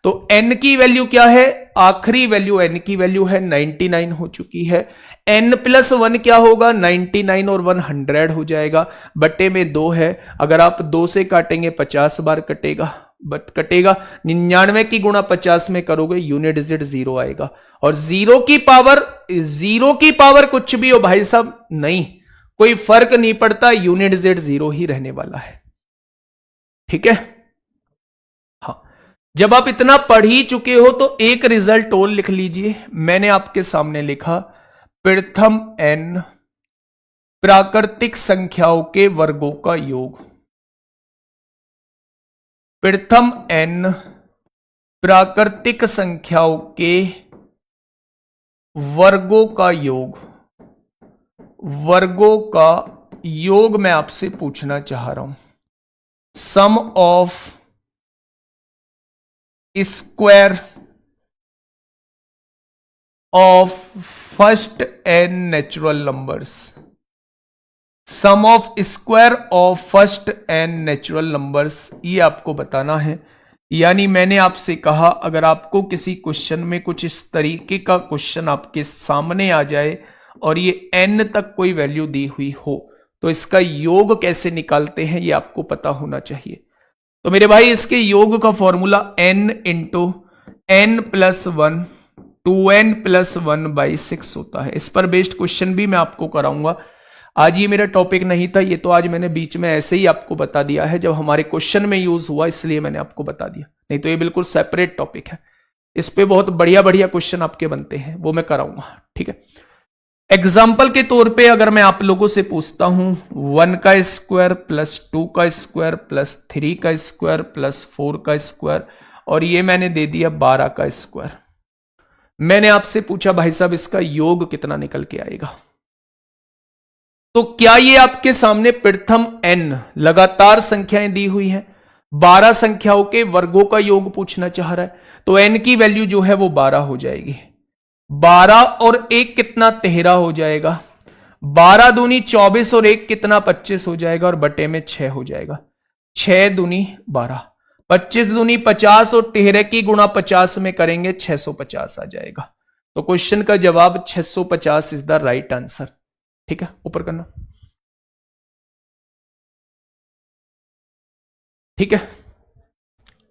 तो n की वैल्यू क्या है, आखिरी वैल्यू n की वैल्यू है 99 हो चुकी है। n प्लस 1 क्या होगा, 99 और 1 100 हो जाएगा, बटे में 2 है, अगर आप 2 से काटेंगे 50 बार कटेगा, बट कटेगा 99 की गुणा 50 में करोगे यूनिट डिजिट 0 आएगा, और 0 की पावर कुछ भी हो भाई साहब नहीं, कोई फर्क नहीं पड़ता, यूनिट डिजिट 0 ही रहने वाला है। ठीक है, हाँ, जब आप इतना पढ़ ही चुके हो तो एक रिजल्ट और लिख लीजिए। मैंने आपके सामने लिखा प्रथम n प्राकृतिक संख्याओं के वर्गों का योग। प्रथम n प्राकृतिक संख्याओं के वर्गों का योग, वर्गों का योग मैं आपसे पूछना चाह रहा हूं। Sum of square of first n natural numbers, sum of square of first n natural numbers, ये आपको बताना है। यानी मैंने आपसे कहा अगर आपको किसी क्वेश्चन में कुछ इस तरीके का क्वेश्चन आपके सामने आ जाए और ये n तक कोई वैल्यू दी हुई हो तो इसका योग कैसे निकालते हैं ये आपको पता होना चाहिए। तो मेरे भाई इसके योग का formula n into n plus 1 2n plus 1/6 होता है। इस पर बेस्ड क्वेश्चन भी मैं आपको कराऊंगा। आज ये मेरा टॉपिक नहीं था, ये तो आज मैंने बीच में ऐसे ही आपको बता दिया है, जब हमारे क्वेश्चन में यूज हुआ इसलिए मैंने आपको बता दिया, नहीं तो ये बिल्कुल सेपरेट टॉपिक है। इस पे बहुत बढ़िया बढ़िया क्वेश्चन आपके बनते हैं, वो मैं कराऊंगा। ठीक है, एग्जाम्पल के तौर पे अगर मैं आप लोगों से पूछता हूं 1 का स्क्वायर प्लस 2 का स्क्वायर प्लस 3 का स्क्वायर प्लस 4 का स्क्वायर, और ये मैंने दे दिया 12 का स्क्वायर, मैंने आपसे पूछा भाई साहब इसका योग कितना निकल के आएगा, तो क्या ये आपके सामने प्रथम n लगातार संख्याएं दी हुई हैं, 12 संख्याओं के वर्गों का योग पूछना चाह रहा है, तो n की वैल्यू जो है वो 12 हो जाएगी। 12 और 1 कितना 13 हो जाएगा, 12 दूनी 24 और 1 कितना 25 हो जाएगा, और बटे में 6 हो जाएगा। 6 दूनी 12, 25 दूनी 50 और 13 की गुणा 50 में करेंगे 650 आ जाएगा। तो क्वेश्चन का जवाब 650 इज द राइट आंसर। ठीक है, ऊपर करना। ठीक है,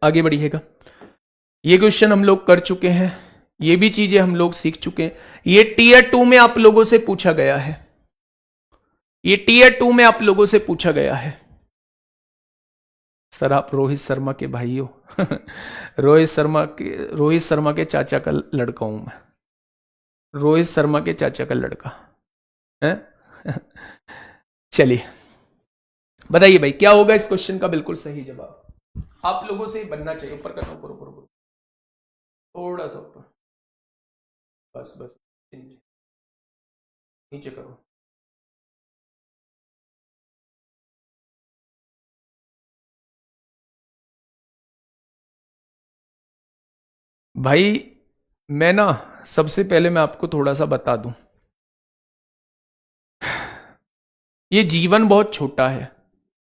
आगे बढ़िएगा। ये क्वेश्चन हम लोग कर चुके हैं, ये भी चीजें हम लोग सीख चुके हैं। ये टीयर 2 में आप लोगों से पूछा गया है, ये टीयर 2 में आप लोगों से पूछा गया है। सर आप रोहित शर्मा के भाई हो रोहित शर्मा के चाचा का लड़का हूं मैं, रोहित शर्मा के चाचा का लड़का है चलिए बताइए भाई क्या होगा इस क्वेश्चन का बिल्कुल सही जवाब। आप लोगों से ही बनना चाहिए। ऊपर करना, ऊपर ऊपर ऊपर, थोड़ा सा ऊपर, बस बस, नीचे करो। भाई मैं ना सबसे पहले मैं आपको थोड़ा सा बता दूं, ये जीवन बहुत छोटा है।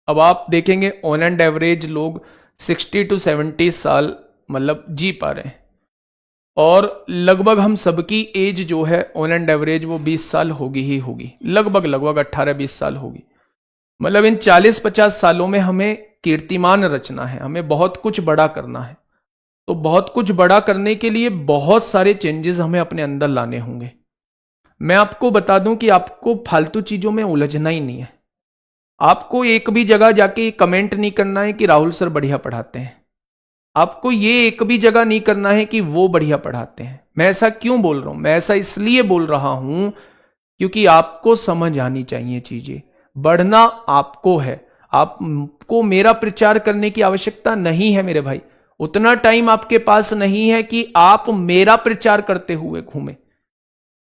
अब आप देखेंगे ऑन एंड एवरेज लोग 60 टू 70 साल मतलब जी पा रहे हैं, और लगभग हम सबकी एज जो है ऑन एंड एवरेज वो 20 साल होगी ही होगी, लगभग लगभग 18-20 साल होगी। मतलब इन 40-50 सालों में हमें कीर्तिमान रचना है, हमें बहुत कुछ बड़ा करना है। तो बहुत कुछ बड़ा करने के लिए बहुत सारे चेंजेस हमें अपने अंदर लाने होंगे। मैं आपको बता दूं कि आपको फालतू चीजों में उलझना ही नहीं है। आपको एक भी जगह जाके कमेंट नहीं करना है कि राहुल सर बढ़िया पढ़ाते हैं, आपको ये एक भी जगह नहीं करना है कि वो बढ़िया पढ़ाते हैं। मैं ऐसा क्यों बोल रहा हूं, मैं ऐसा इसलिए बोल रहा हूं क्योंकि आपको समझ आनी चाहिए चीजें, बढ़ना आपको है। आपको मेरा प्रचार करने की आवश्यकता नहीं है मेरे भाई, उतना टाइम आपके पास नहीं है कि आप मेरा प्रचार करते हुए घूमे।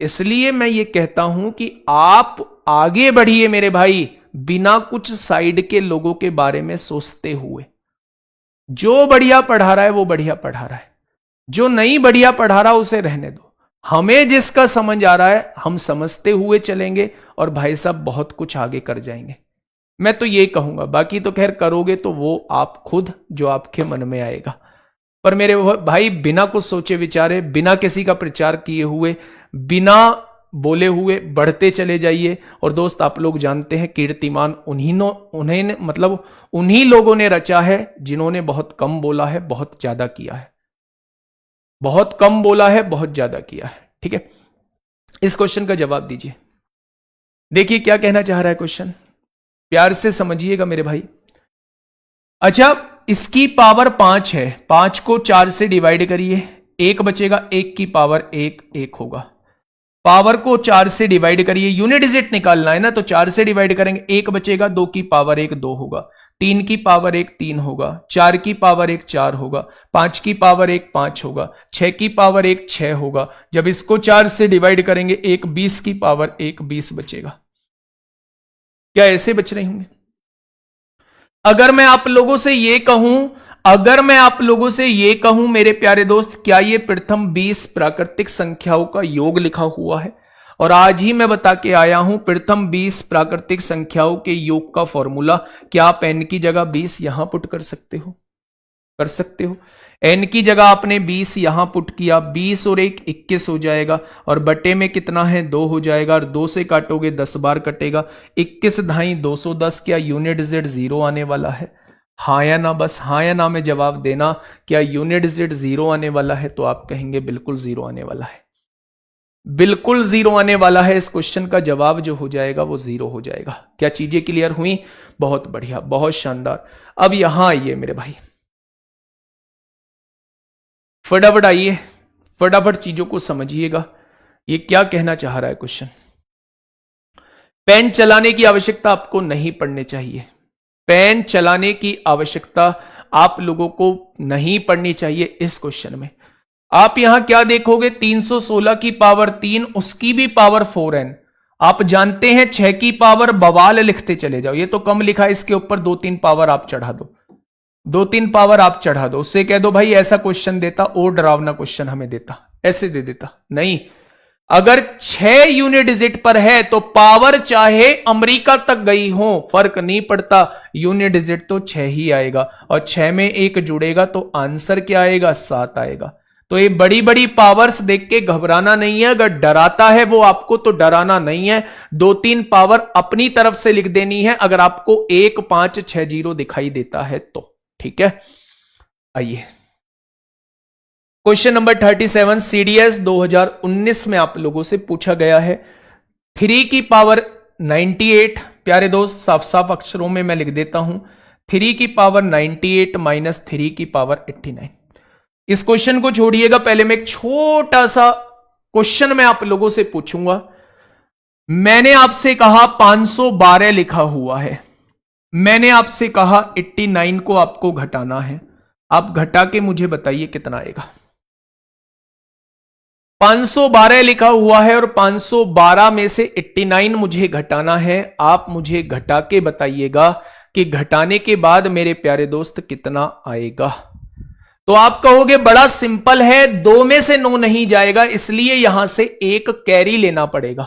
इसलिए मैं ये कहता हूं कि आप आगे बढ़िए मेरे भाई, बिना कुछ साइड के लोगों के बारे में सोचते हुए। जो बढ़िया पढ़ा रहा है वो बढ़िया पढ़ा रहा है, जो नहीं बढ़िया पढ़ा रहा उसे रहने दो। हमें जिसका समझ आ रहा है हम समझते हुए चलेंगे, और भाई साहब बहुत कुछ आगे कर जाएंगे। मैं तो ये कहूंगा, बाकी तो खैर करोगे तो वो आप खुद जो आपके मन में आएगा। पर मेरे भाई बिना कुछ सोचे विचारे, बिना किसी का प्रचार किए हुए, बिना बोले हुए बढ़ते चले जाइए। और दोस्त आप लोग जानते हैं कीर्तिमान उन्हीं लोगों ने रचा है जिन्होंने बहुत कम बोला है, बहुत ज्यादा किया है, बहुत कम बोला है, बहुत ज्यादा किया है। ठीक है, इस क्वेश्चन का जवाब दीजिए। देखिए क्या कहना चाह रहा है क्वेश्चन, प्यार से समझिएगा मेरे भाई। अच्छा, इसकी पावर 5 है, 5 को 4 से डिवाइड करिए, 1 बचेगा, 1 की पावर 1 1 होगा। पावर को 4 से डिवाइड करिए, यूनिट डिजिट निकालना है ना, तो 4 से डिवाइड करेंगे, 1 बचेगा, 2 की पावर 1 2 होगा, 3 की पावर 1 3 होगा, 4 की पावर 1 4 होगा, 5 की पावर 1 5 होगा, 6 की पावर 1 6 होगा। जब इसको 4 से डिवाइड करेंगे, 1 20 की पावर 1 20 बचेगा। क्या ऐसे बच रहे होंगे? अगर मैं आप लोगों से ये कहूं मेरे प्यारे दोस्त, क्या ये प्रथम 20 प्राकृतिक संख्याओं का योग लिखा हुआ है? और आज ही मैं बता के आया हूं प्रथम 20 प्राकृतिक संख्याओं के योग का फॉर्मूला। क्या आप n की जगह 20 यहां पुट कर सकते हो? कर सकते हो। n की जगह आपने 20 यहां पुट किया, 20 और 1 21 हो जाएगा, और बटे में कितना है 2 हो जाएगा, और 2 से काटोगे 10 बार कटेगा, 21 ढाई 210। क्या यूनिट डिजिट 0 आने वाला है? हाँ या ना, बस हाँ या ना में जवाब देना। क्या यूनिट डिजिट 0 आने वाला है? तो आप कहेंगे बिल्कुल 0 आने वाला है, बिल्कुल 0 आने वाला है। इस क्वेश्चन का जवाब जो हो जाएगा वो 0 हो जाएगा। क्या चीजें क्लियर हुई? बहुत बढ़िया, बहुत शानदार। अब यहां आइए मेरे भाई, फटाफट आइए, फटाफट चीजों को समझिएगा। ये क्या कहना चाह रहा है क्वेश्चन? पेन चलाने की आवश्यकता आपको नहीं पड़ने चाहिए, पेन चलाने की आवश्यकता आप लोगों को नहीं पड़नी चाहिए इस क्वेश्चन में। आप यहां क्या देखोगे, 316 की पावर 3, उसकी भी पावर 4n। आप जानते हैं 6 की पावर बवाल लिखते चले जाओ, ये तो कम लिखा है, इसके ऊपर 2-3 पावर आप चढ़ा दो, 2-3 पावर आप चढ़ा दो, उससे कह दो भाई ऐसा क्वेश्चन देता और डरावना क्वेश्चन हमें देता, ऐसे दे देता। नहीं, अगर 6 यूनिट डिजिट पर है तो पावर चाहे अमेरिका तक गई हो फर्क नहीं पड़ता, यूनिट डिजिट तो 6 ही आएगा, और 6 में एक जुड़ेगा तो आंसर क्या आएगा, 7 आएगा। तो ये बड़ी बड़ी पावर्स देख के घबराना नहीं है, अगर डराता है वो आपको तो डराना नहीं है, 2-3 पावर अपनी तरफ से लिख देनी है अगर आपको 1560 दिखाई देता है तो, ठीक है। आइए क्वेश्चन नंबर 37 सीडीएस 2019 में आप लोगों से पूछा गया है। 3 की पावर 98, प्यारे दोस्त साफ साफ अक्षरों में मैं लिख देता हूं, 3 की पावर 98 माइनस 3 की पावर 89। इस क्वेश्चन को छोड़िएगा, पहले मैं एक छोटा सा क्वेश्चन मैं आप लोगों से पूछूंगा। मैंने आपसे कहा 512 लिखा हुआ है, मैंने आपसे कहा 89 को आपको घटाना है, आप घटा के मुझे बताइए कितना आएगा। 512 लिखा हुआ है और 512 में से 89 मुझे घटाना है, आप मुझे घटा के बताइएगा कि घटाने के बाद मेरे प्यारे दोस्त कितना आएगा। तो आप कहोगे बड़ा सिंपल है, 2 में से 9 नहीं जाएगा, इसलिए यहां से एक कैरी लेना पड़ेगा।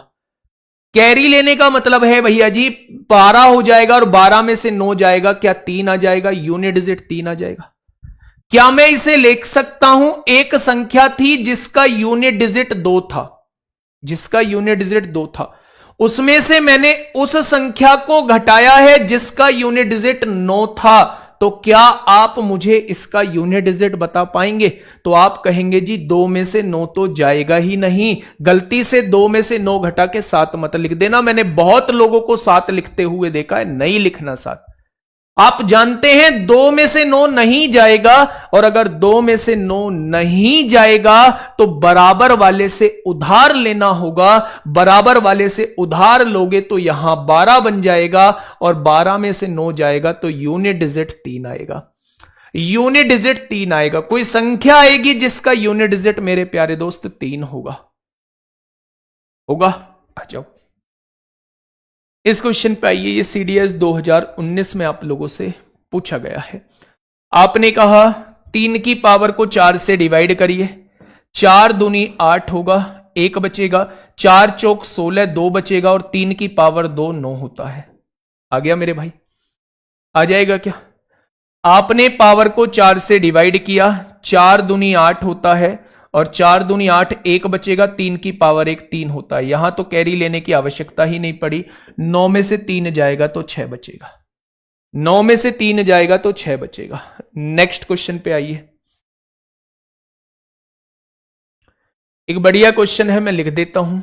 कैरी लेने का मतलब है भैया जी 12 हो जाएगा और 12 में से 9 जाएगा, क्या 3 आ जाएगा, यूनिट डिजिट 3 आ जाएगा। क्या मैं इसे लिख सकता हूं, एक संख्या थी जिसका यूनिट डिजिट 2 था, जिसका यूनिट डिजिट 2 था, उसमें से मैंने उस संख्या को घटाया है जिसका यूनिट डिजिट 9 था, तो क्या आप मुझे इसका यूनिट डिजिट बता पाएंगे। तो आप कहेंगे जी 2 में से 9 तो जाएगा ही नहीं, गलती से 2 में से 9 घटा के 7 मत लिख देना, मैंने बहुत लोगों को 7 लिखते हुए देखा है, नहीं लिखना 7। आप जानते हैं 2 में से 9 नहीं जाएगा, और अगर 2 में से 9 नहीं जाएगा तो बराबर वाले से उधार लेना होगा, बराबर वाले से उधार लोगे तो यहां 12 बन जाएगा, और 12 में से 9 जाएगा तो यूनिट डिजिट 3 आएगा, यूनिट डिजिट 3 आएगा। कोई संख्या आएगी जिसका यूनिट डिजिट मेरे प्यारे दोस्त 3 होगा, होगा। आ जाओ इस क्वेश्चन पे आइए, ये सीडीएस 2019 में आप लोगों से पूछा गया है। आपने कहा 3 की पावर को 4 से डिवाइड करिए, 4 दूनी 8 होगा, 1 बचेगा, 4 चौक 16, 2 बचेगा, और 3 की पावर 2 9 होता है। आ गया मेरे भाई, आ जाएगा क्या। आपने पावर को 4 से डिवाइड किया, 4 दूनी 8 होता है, और 4 दूनी 8, 1 बचेगा, 3 की पावर 1 3 होता है। यहां तो कैरी लेने की आवश्यकता ही नहीं पड़ी, 9 में से 3 जाएगा तो 6 बचेगा, 9 में से 3 जाएगा तो 6 बचेगा। नेक्स्ट क्वेश्चन पे आइए, एक बढ़िया क्वेश्चन है, मैं लिख देता हूं।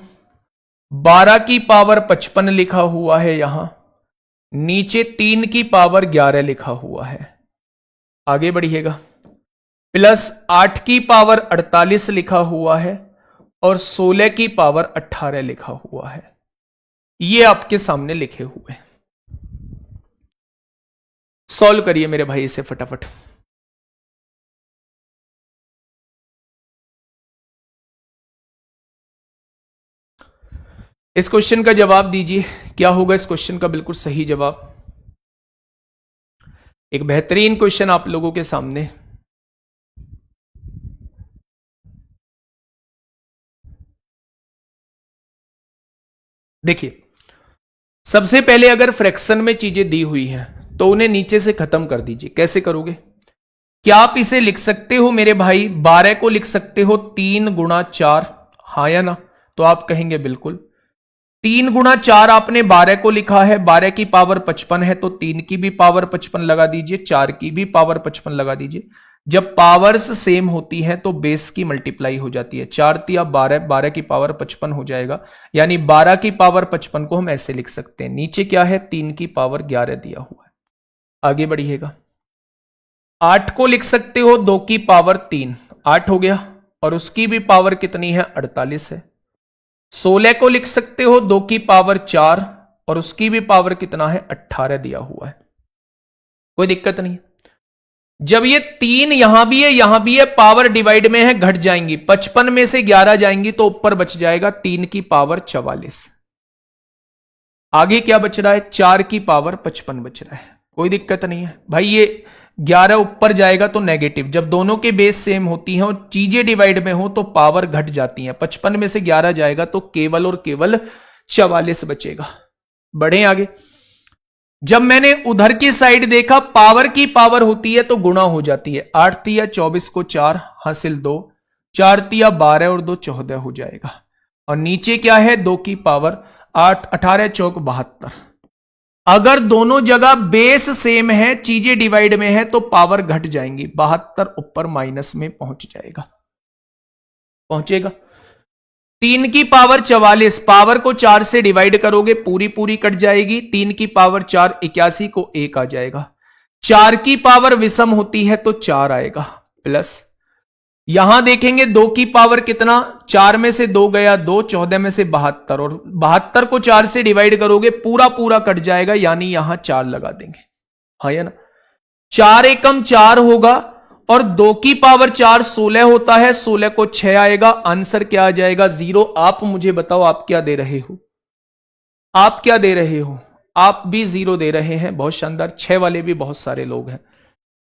12 की पावर 55 लिखा हुआ है, यहां नीचे 3 की पावर 11 लिखा हुआ है, आगे बढ़िएगा, प्लस 8 की पावर 48 लिखा हुआ है, और 16 की पावर 18 लिखा हुआ है। ये आपके सामने लिखे हुए, सॉल्व करिए मेरे भाई इसे फटाफट। इस क्वेश्चन का जवाब दीजिए, क्या होगा इस क्वेश्चन का बिल्कुल सही जवाब। एक बेहतरीन क्वेश्चन आप लोगों के सामने। देखिए, सबसे पहले अगर फ्रैक्शन में चीजें दी हुई हैं तो उन्हें नीचे से खत्म कर दीजिए। कैसे करोगे, क्या आप इसे लिख सकते हो मेरे भाई, 12 को लिख सकते हो 3 गुणा 4, हाँ या ना। तो आप कहेंगे बिल्कुल। 3 गुणा 4 आपने 12 को लिखा है, 12 की पावर 55 है, तो 3 की भी पावर 55 लगा दीजिए, 4 की भी पावर 55 लगा दीजिए। जब पावर्स सेम होती हैं तो बेस की मल्टीप्लाई हो जाती है, 4 तिया 12, 12 की पावर 55 हो जाएगा, यानी 12 की पावर 55 को हम ऐसे लिख सकते हैं। नीचे क्या है, 3 की पावर 11 दिया हुआ है। आगे बढ़िएगा, 8 को लिख सकते हो 2 की पावर 3, 8 हो गया, और उसकी भी पावर कितनी है, 48 है। 16 को लिख सकते हो 2 की पावर 4, और उसकी भी पावर कितना है, 18 दिया हुआ है, कोई दिक्कत नहीं। जब ये 3 यहां भी है यहां भी है, पावर डिवाइड में है, घट जाएंगी। 55 में से 11 जाएंगी तो ऊपर बच जाएगा 3 की पावर 44। आगे क्या बच रहा है? 4 की पावर 55 बच रहा है। कोई दिक्कत नहीं है भाई। ये 11 ऊपर जाएगा तो नेगेटिव, जब दोनों के बेस सेम होती हैं और चीजें डिवाइड में हो तो पावर घट जाती हैं। 55 में से 11 जाएगा तो केवल और केवल 44 बचेगा। बढ़े आगे। जब मैंने उधर की साइड देखा, पावर की पावर होती है तो गुणा हो जाती है। 8 तिया 24 को 4 हासिल 2, 4 तिया 12 और 2 14 हो जाएगा। और नीचे क्या है? 2 की पावर 8, 18 चौक 72। अगर दोनों जगह बेस सेम है, चीजें डिवाइड में है तो पावर घट जाएंगी। 72 ऊपर माइनस में पहुंच जाएगा, पहुंचेगा। 3 की पावर 44, पावर को 4 से डिवाइड करोगे पूरी पूरी कट जाएगी। 3 की पावर 4 81 को 1 आ जाएगा। 4 की पावर विषम होती है तो 4 आएगा प्लस। यहां देखेंगे 2 की पावर कितना? 4 में से 2 गया 2, 14 में से 72, और 72 को 4 से डिवाइड करोगे पूरा पूरा कट जाएगा, यानी यहां 4 लगा देंगे। हाँ या ना? 4 एकम 4 होगा और 2 की पावर 4 16 होता है, 16 को 6 आएगा। आंसर क्या आ जाएगा? 0। आप मुझे बताओ आप क्या दे रहे हो? आप क्या दे रहे हो? आप भी 0 दे रहे हैं। बहुत शानदार। 6 वाले भी बहुत सारे लोग हैं,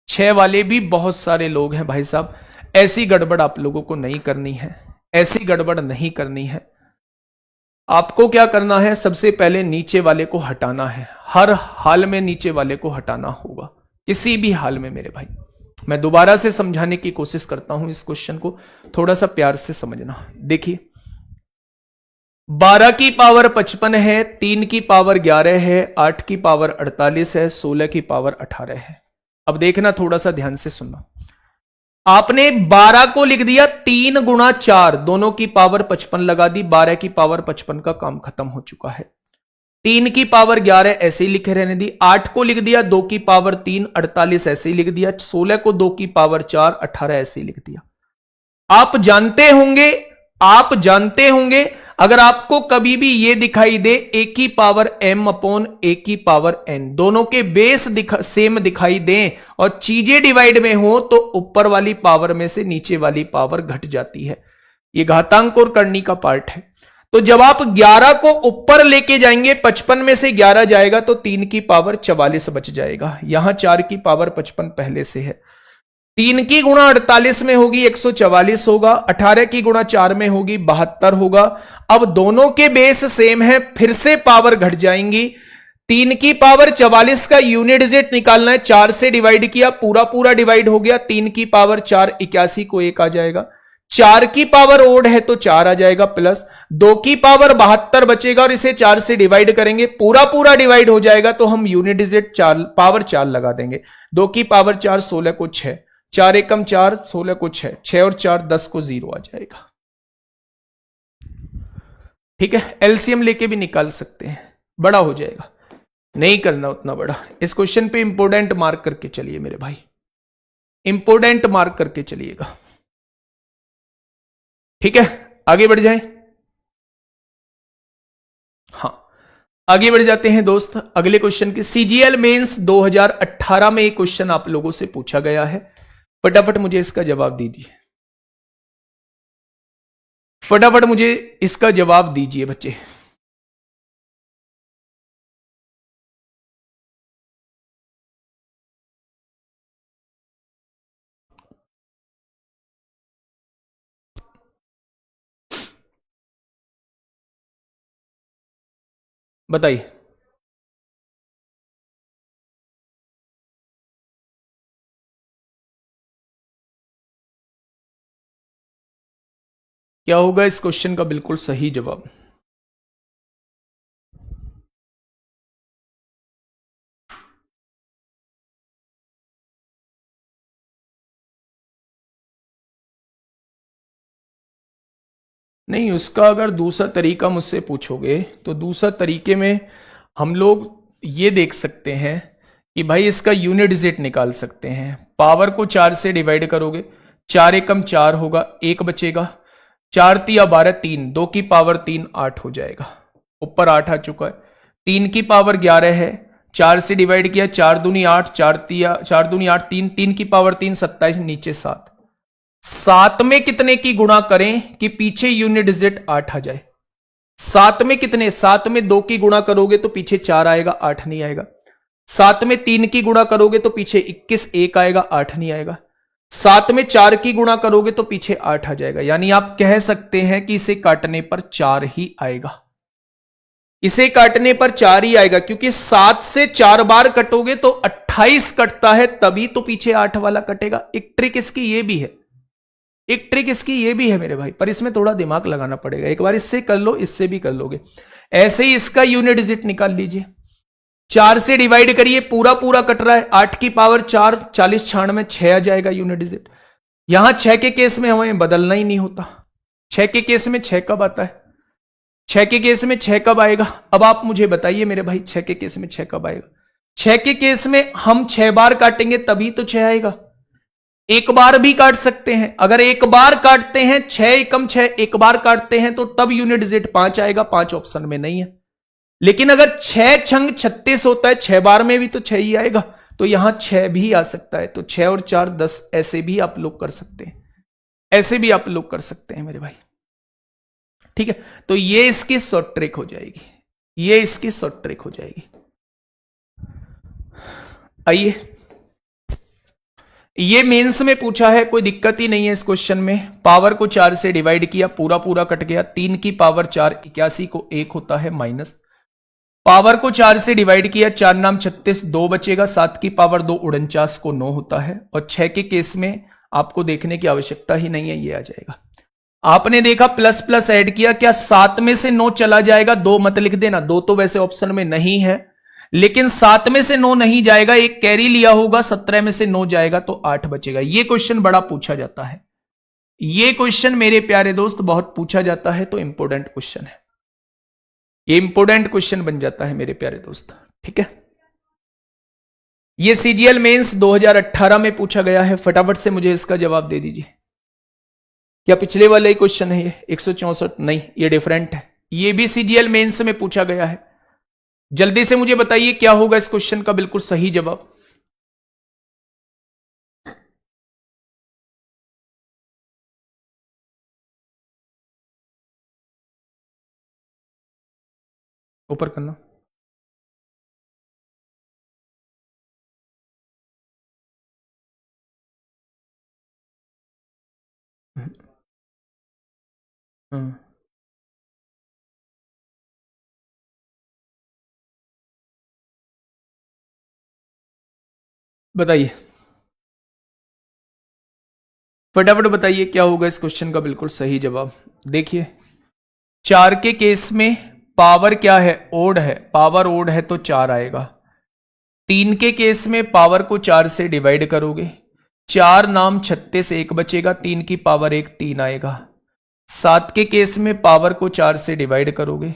6 वाले भी बहुत सारे लोग हैं भाई साहब। ऐसी गड़बड़ आप लोगों को नहीं करनी है, ऐसी गड़बड़ नहीं करनी है। आपको क्या करना है? सबसे पहले नीचे वाले को हटाना है। हर हाल में नीचे वाले को हटाना होगा, किसी भी हाल में मेरे भाई। मैं दोबारा से समझाने की कोशिश करता हूं, इस क्वेश्चन को थोड़ा सा प्यार से समझना। देखिए 12 की पावर 55 है, 3 की पावर 11 है, 8 की पावर 48 है, 16 की पावर 18 है। अब देखना, थोड़ा सा ध्यान से सुनना। आपने 12 को लिख दिया 3 गुणा 4, दोनों की पावर 55 लगा दी। 12 की पावर 55 का काम खत्म हो चुका है। 3 की पावर 11 ऐसे ही लिखे रहने दी। 8 को लिख दिया 2 की पावर 3, 48 ऐसे ही लिख दिया। 16 को 2 की पावर 4, 18 ऐसे ही लिख दिया। आप जानते होंगे अगर आपको कभी भी ये दिखाई दे a की पावर m अपॉन a की पावर n, दोनों के बेस सेम दिखाई दें और चीजें डिवाइड में हो तो ऊपर वाली पावर में से नीचे वाली पावर घट जाती है। ये घातांक और करनी का पार्ट है। तो जब आप 11 को ऊपर लेके जाएंगे, 55 में से 11 जाएगा तो 3 की पावर 44 बच जाएगा। यहां 4 की पावर 55 पहले से है। 3 की गुणा 48 में होगी 144 होगा, 18 की गुणा 4 में होगी 72 होगा। अब दोनों के बेस सेम है, फिर से पावर घट जाएंगी। 3 की पावर 44 का यूनिट डिजिट निकालना है, 4 से डिवाइड किया, पूरा पूरा डिवाइड हो गया। 3 की पावर 4 81 को 1 आ जाएगा। 4 की पावर ओड है तो 4 आ जाएगा प्लस। 2 की पावर 72 बचेगा और इसे 4 से डिवाइड करेंगे, पूरा पूरा डिवाइड हो जाएगा तो हम यूनिट डिजिट 4 पावर 4 लगा देंगे। 2 की पावर 4 16 को 6, 4 एकम 4, 16 को 6, 6 और 4 10 को 0 आ जाएगा। ठीक है, एलसीएम लेके भी निकाल सकते हैं, बड़ा हो जाएगा, नहीं करना उतना बड़ा। इस क्वेश्चन पे इंपोर्टेंट मार्क करके चलिए मेरे भाई, इंपोर्टेंट मार्क करके चलिएगा। ठीक है, आगे बढ़ जाएं। हाँ, आगे बढ़ जाते हैं दोस्त अगले क्वेश्चन की। सीजीएल मेंस 2018 में एक क्वेश्चन आप लोगों से पूछा गया है, फटाफट मुझे इसका जवाब दीजिए, फटाफट मुझे इसका जवाब दीजिए बच्चे। बताइए। क्या होगा इस क्वेश्चन का बिल्कुल सही जवाब? नहीं, उसका अगर दूसरा तरीका मुझसे पूछोगे तो दूसरा तरीके में हम लोग ये देख सकते हैं कि भाई इसका यूनिट डिजिट निकाल सकते हैं। पावर को 4 से डिवाइड करोगे, 4 एकम 4 होगा, 1 बचेगा। 4 तिया 12, 3, 2 की पावर 3 8 हो जाएगा, ऊपर 8 आ चुका है। 3 की पावर 11 है, 4 से डिवाइड किया, 4 दूनी 8, 4 दूनी 8, 3, 3 की पावर 3, 27, नीचे 7। 7 में कितने की गुणा करें कि पीछे यूनिट डिजिट 8 आ जाए? 7 में कितने? 7 में 2 की गुणा करोगे तो पीछे 4 आएगा, 8 नहीं आएगा। 7 में 3 की गुणा करोगे तो पीछे 21, 1 आएगा, 8 नहीं आएगा। 7 में 4 की गुणा करोगे तो पीछे 8 आ जाएगा। यानी आप कह सकते हैं कि इसे काटने पर 4 ही आएगा। इसे काटने पर 4 ही आएगा, क्योंकि 7 से 4 बार कटोगे तो 28 कटता है, तभी तो पीछे 8 वाला कटेगा। एक ट्रिक इसकी ये भी है, एक ट्रिक इसकी ये भी है मेरे भाई, पर इसमें थोड़ा दिमाग लगाना पड़ेगा। एक बार इससे कर लो, इससे भी कर लोगे। ऐसे ही इसका यूनिट डिजिट निकाल लीजिए। 4 से डिवाइड करिए, पूरा पूरा कट रहा है। 8 की पावर 4, 40, 96, 6 आ जाएगा यूनिट डिजिट। यहां 6 के केस में हमें बदलना ही नहीं होता। 6 के केस में 6 कब आता है? 6 के केस में 6 कब आएगा? अब आप मुझे बताइए मेरे भाई, 6 के केस में 6 कब आएगा? 6 के केस में हम 6 बार काटेंगे तभी तो 6 आएगा। एक बार भी काट सकते हैं। अगर एक बार काटते हैं, 6 एकम 6, एक बार काटते हैं तो तब यूनिट डिजिट 5 आएगा। 5 ऑप्शन में नहीं है। लेकिन अगर 6 छंग 36 होता है, 6 बार में भी तो 6 ही आएगा, तो यहां 6 भी आ सकता है। तो 6 और 4 10, ऐसे भी आप लोग कर सकते हैं, ऐसे भी आप लोग कर सकते हैं मेरे भाई। ठीक है, तो ये इसकी शॉर्ट ट्रिक हो जाएगी, ये इसकी शॉर्ट ट्रिक हो जाएगी। आइए, ये मेंस में पूछा है, कोई दिक्कत ही नहीं है इस क्वेश्चन में। पावर को 4 से डिवाइड किया, पूरा पूरा कट गया। 3 की पावर 4, 81 को 1 होता है माइनस। पावर को 4 से डिवाइड किया, 4 नाम 36, 2 बचेगा। 7 की पावर 2, 49 को 9 होता है। और 6 के केस में आपको देखने की आवश्यकता ही नहीं है, ये आ जाएगा। आपने देखा प्लस प्लस ऐड किया, क्या 7 में से 9 चला जाएगा? 2 मत लिख देना, 2 तो वैसे ऑप्शन में नहीं है, लेकिन 7 में से 9 नहीं जाएगा, एक कैरी लिया होगा, 17 में से 9 जाएगा तो 8 बचेगा। यह क्वेश्चन बड़ा पूछा जाता है, यह क्वेश्चन मेरे प्यारे दोस्त बहुत पूछा जाता है, तो इंपॉर्टेंट क्वेश्चन है, ये इंपॉर्टेंट क्वेश्चन बन जाता है मेरे प्यारे दोस्त। ठीक है, ये सीजीएल मेंस 2018 में पूछा गया है। फटाफट से मुझे इसका जवाब दे दीजिए। क्या पिछले वाला ही क्वेश्चन है ये? 164 नहीं, ये डिफरेंट है। ये भी सीजीएल मेंस में पूछा गया है। जल्दी से मुझे बताइए क्या होगा इस क्वेश्चन का बिल्कुल सही जवाब। ऊपर करना। हम्म, बताइए, फटाफट बताइए क्या होगा इस क्वेश्चन का बिल्कुल सही जवाब। देखिए, 4 के केस में पावर क्या है? ओड है, पावर ओड है तो 4 आएगा। 3 के केस में पावर को 4 से डिवाइड करोगे, 4 नाम 36, 1 बचेगा। 3 की पावर 1, 3 आएगा। 7 के केस में पावर को 4 से डिवाइड करोगे,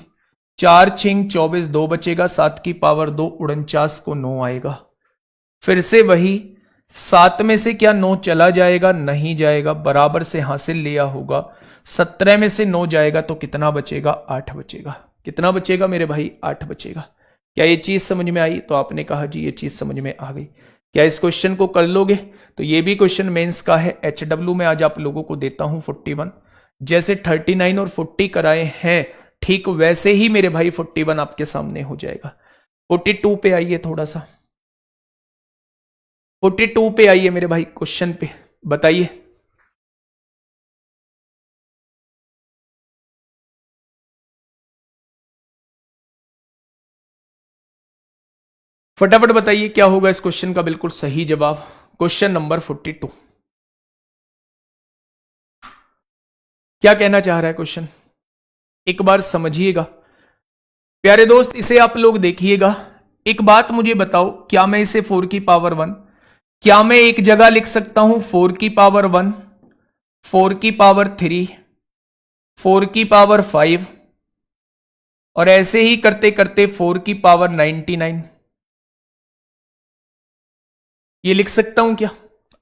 4 छिंग 24, 2 बचेगा। 7 की पावर 2, 49 को 9 आएगा। फिर से वही, 7 में से क्या 9 चला जाएगा? नहीं जाएगा, बराबर से हासिल लिया होगा। 17 में से 9 जाएगा तो कितना बचेगा? 8 बचेगा। कितना बचेगा मेरे भाई? 8 बचेगा। क्या ये चीज समझ में आई? तो आपने कहा जी ये चीज समझ में आ गई। क्या इस क्वेश्चन को कर लोगे? तो ये भी क्वेश्चन मेंस का है। HW में आज आप लोगों को देता हूं 41। जैसे 39 और 40 कराए हैं, ठीक वैसे ही मेरे भाई 41 आपके सामने हो जाएगा। 42 पे आइए, थोड़ा सा 42 पे आइए मेरे भाई, क्वेश्चन पे बताइए। फटाफट बताइए क्या होगा इस क्वेश्चन का बिल्कुल सही जवाब। क्वेश्चन नंबर 42 क्या कहना चाह रहा है क्वेश्चन? एक बार समझिएगा प्यारे दोस्त, इसे आप लोग देखिएगा। एक बात मुझे बताओ, क्या मैं इसे 4 की पावर 1, क्या मैं एक जगह लिख सकता हूं 4 की पावर 1, 4 की पावर 3, 4 की पावर 5 और ऐसे ही करते करते 4 की पावर 99? ये लिख सकता हूं क्या?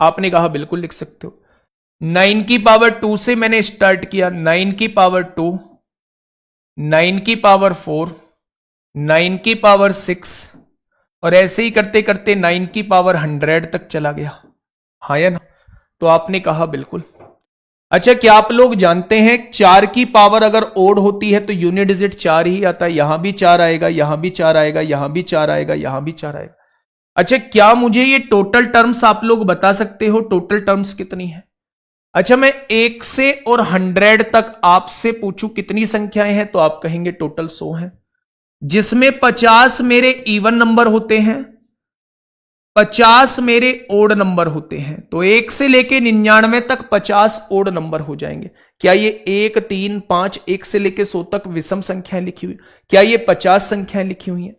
आपने कहा बिल्कुल लिख सकते हो। 9 की पावर 2 से मैंने स्टार्ट किया, 9 की पावर 2, 9 की पावर 4, 9 की पावर 6 और ऐसे ही करते करते 9 की पावर 100 तक चला गया, हाँ या ना? तो आपने कहा बिल्कुल। अच्छा, क्या आप लोग जानते हैं 4 की पावर अगर ओड होती है तो यूनिट डिजिट 4 ही आता है। यहां भी 4 आएगा, यहां भी 4 आएगा, यहां भी 4 आएगा, यहां भी 4 आएगा। अच्छा, क्या मुझे ये टोटल टर्म्स आप लोग बता सकते हो, टोटल टर्म्स कितनी है? अच्छा, मैं 1 से और 100 तक आपसे पूछूं कितनी संख्याएं हैं, तो आप कहेंगे टोटल 100 है, जिसमें 50 मेरे इवन नंबर होते हैं, 50 मेरे ओड नंबर होते हैं। तो 1 से लेके 99 तक 50 ओड नंबर हो जाएंगे। क्या ये 1, 3, 5, 1 से लेके 100 तक विषम संख्याएं लिखी हुई? क्या ये 50 संख्याएं लिखी हुई हैं?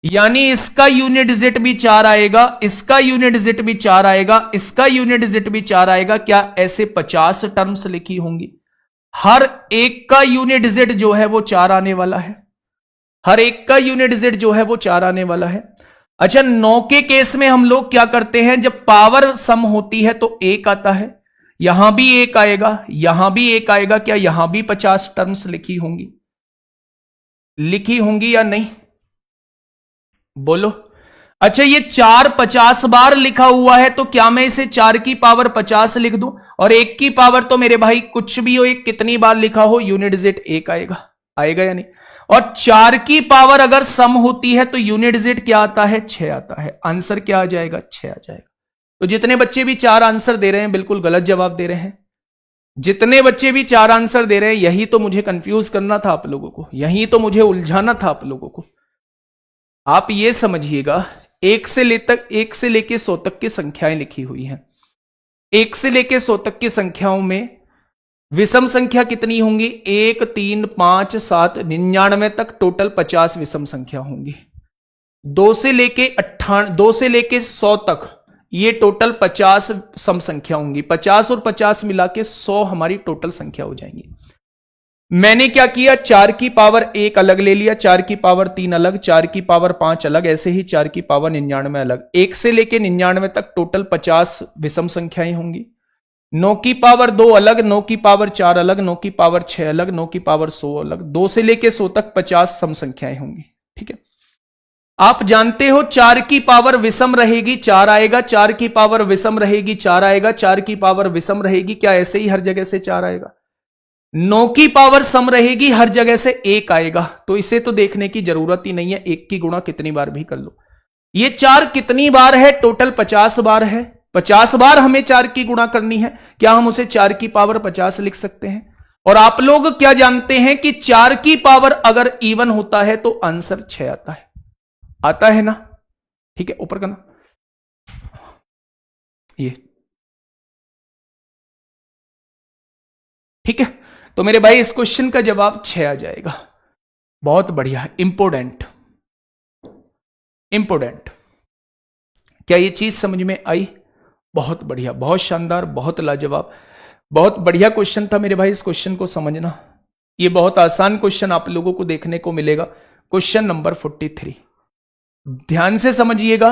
यानी इसका यूनिट डिजिट भी 4 आएगा, इसका यूनिट डिजिट भी 4 आएगा, इसका यूनिट डिजिट भी 4 आएगा। क्या ऐसे 50 टर्म्स लिखी होंगी? हर एक का यूनिट डिजिट जो है वो 4 आने वाला है, हर एक का यूनिट डिजिट जो है वो 4 आने वाला है। अच्छा, 9 के केस में हम लोग क्या करते हैं, जब पावर सम होती है तो 1 आता है, यहां भी 1 आएगा, यहां भी 1 आएगा। क्या यहां भी 50 टर्म्स लिखी होंगी, लिखी होंगी या नहीं? बोलो। अच्छा, ये 4 50 बार लिखा हुआ है, तो क्या मैं इसे 4 की पावर 50 लिख दूं? और 1 की पावर तो मेरे भाई कुछ भी हो, एक कितनी बार लिखा हो, यूनिट डिजिट 1 आएगा, आएगा या नहीं? और 4 की पावर अगर सम होती है तो यूनिट डिजिट क्या आता है, 6 आता है। आंसर क्या आ जाएगा, 6 आ जाएगा। तो जितने बच्चे भी 4 आंसर दे रहे हैं बिल्कुल गलत जवाब दे रहे हैं। जितने बच्चे भी 4 आंसर दे रहे हैं, यही तो मुझे कंफ्यूज करना था आप लोगों को, यही तो मुझे उलझाना था आप लोगों को। आप ये समझिएगा, 1 से लेके 100 तक की संख्याएं लिखी हुई हैं। 1 से लेके 100 तक की संख्याओं में विषम संख्या कितनी होंगी? 1, 3, 5, 7, 99 तक टोटल 50 विषम संख्या होंगी। 2 से लेके 100 तक ये टोटल 50 सम संख्या होंगी। 50 और 50 मिला के 100 हमारी टोटल संख्या हो जाएंगी। मैंने क्या किया, 4 की पावर 1 अलग ले लिया, 4 की पावर 3 अलग, 4 की पावर 5 अलग, ऐसे ही 4 की पावर 99 अलग। 1 से लेके 99 तक टोटल 50 विषम संख्याएं होंगी। 9 की पावर 2 अलग, 9 की पावर 4 अलग, 9 की पावर 6 अलग, 9 की पावर 100 अलग। 2 से लेके 100 तक 50 सम संख्याएं होंगी। ठीक है, आप जानते हो 4 की पावर विषम रहेगी, 4 आएगा, 4 की पावर विषम रहेगी, 4 आएगा, 4 की पावर विषम रहेगी। क्या ऐसे ही हर जगह से 4 आएगा? 9 की पावर सम रहेगी, हर जगह से 1 आएगा। तो इसे तो देखने की जरूरत ही नहीं है, 1 की गुणा कितनी बार भी कर लो। ये 4 कितनी बार है, टोटल 50 बार है। 50 बार हमें 4 की गुणा करनी है। क्या हम उसे 4 की पावर 50 लिख सकते हैं? और आप लोग क्या जानते हैं कि 4 की पावर अगर इवन होता है तो आंसर 6 आता है, आता है ना? ठीक है, ऊपर करना ये, ठीक है। तो मेरे भाई इस क्वेश्चन का जवाब 6 आ जाएगा। बहुत बढ़िया, इंपोर्टेंट, इंपोर्टेंट। क्या ये चीज समझ में आई? बहुत बढ़िया, बहुत शानदार, बहुत लाजवाब, बहुत बढ़िया क्वेश्चन था मेरे भाई। इस क्वेश्चन को समझना, ये बहुत आसान क्वेश्चन आप लोगों को देखने को मिलेगा। क्वेश्चन नंबर 43, ध्यान से समझिएगा।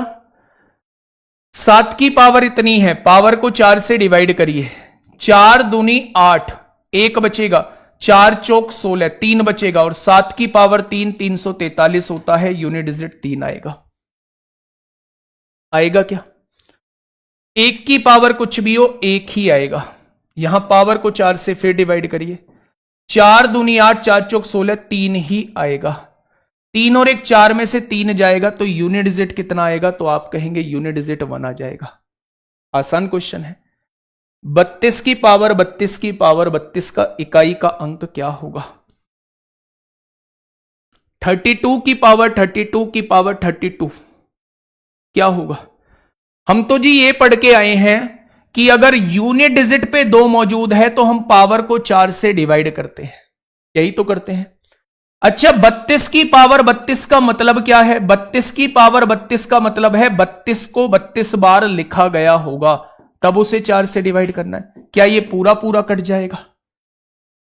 7 की पावर इतनी है, पावर को 4 से डिवाइड करिए, 4 दूनी 8, 1 बचेगा, 4 चौक 16, 3 बचेगा, और 7 की पावर 3, 343 होता है। यूनिट डिजिट 3 आएगा, आएगा क्या? 1 की पावर कुछ भी हो, 1 ही आएगा। यहां पावर को 4 से फिर डिवाइड करिए, 4 दूनी 8, 4 चौक 16, 3 ही आएगा। 3 और 1 4 में से 3 जाएगा, तो यूनिट डिजिट कितना आएगा? तो आप कहेंगे यूनिट डिजिट 1 आ जाएगा। आसान क्वेश्चन है। 32 की पावर 32 की पावर 32 का इकाई का अंक क्या होगा? 32 की पावर 32 की पावर 32 क्या होगा? हम तो जी ये पढ़ के आए हैं कि अगर यूनिट डिजिट पे 2 मौजूद है तो हम पावर को 4 से डिवाइड करते हैं, यही तो करते हैं। अच्छा, 32 की पावर 32 का मतलब क्या है? 32 की पावर 32 का मतलब है 32 को 32 बार लिखा गया होगा, तब उसे 4 से डिवाइड करना है। क्या ये पूरा पूरा कट जाएगा?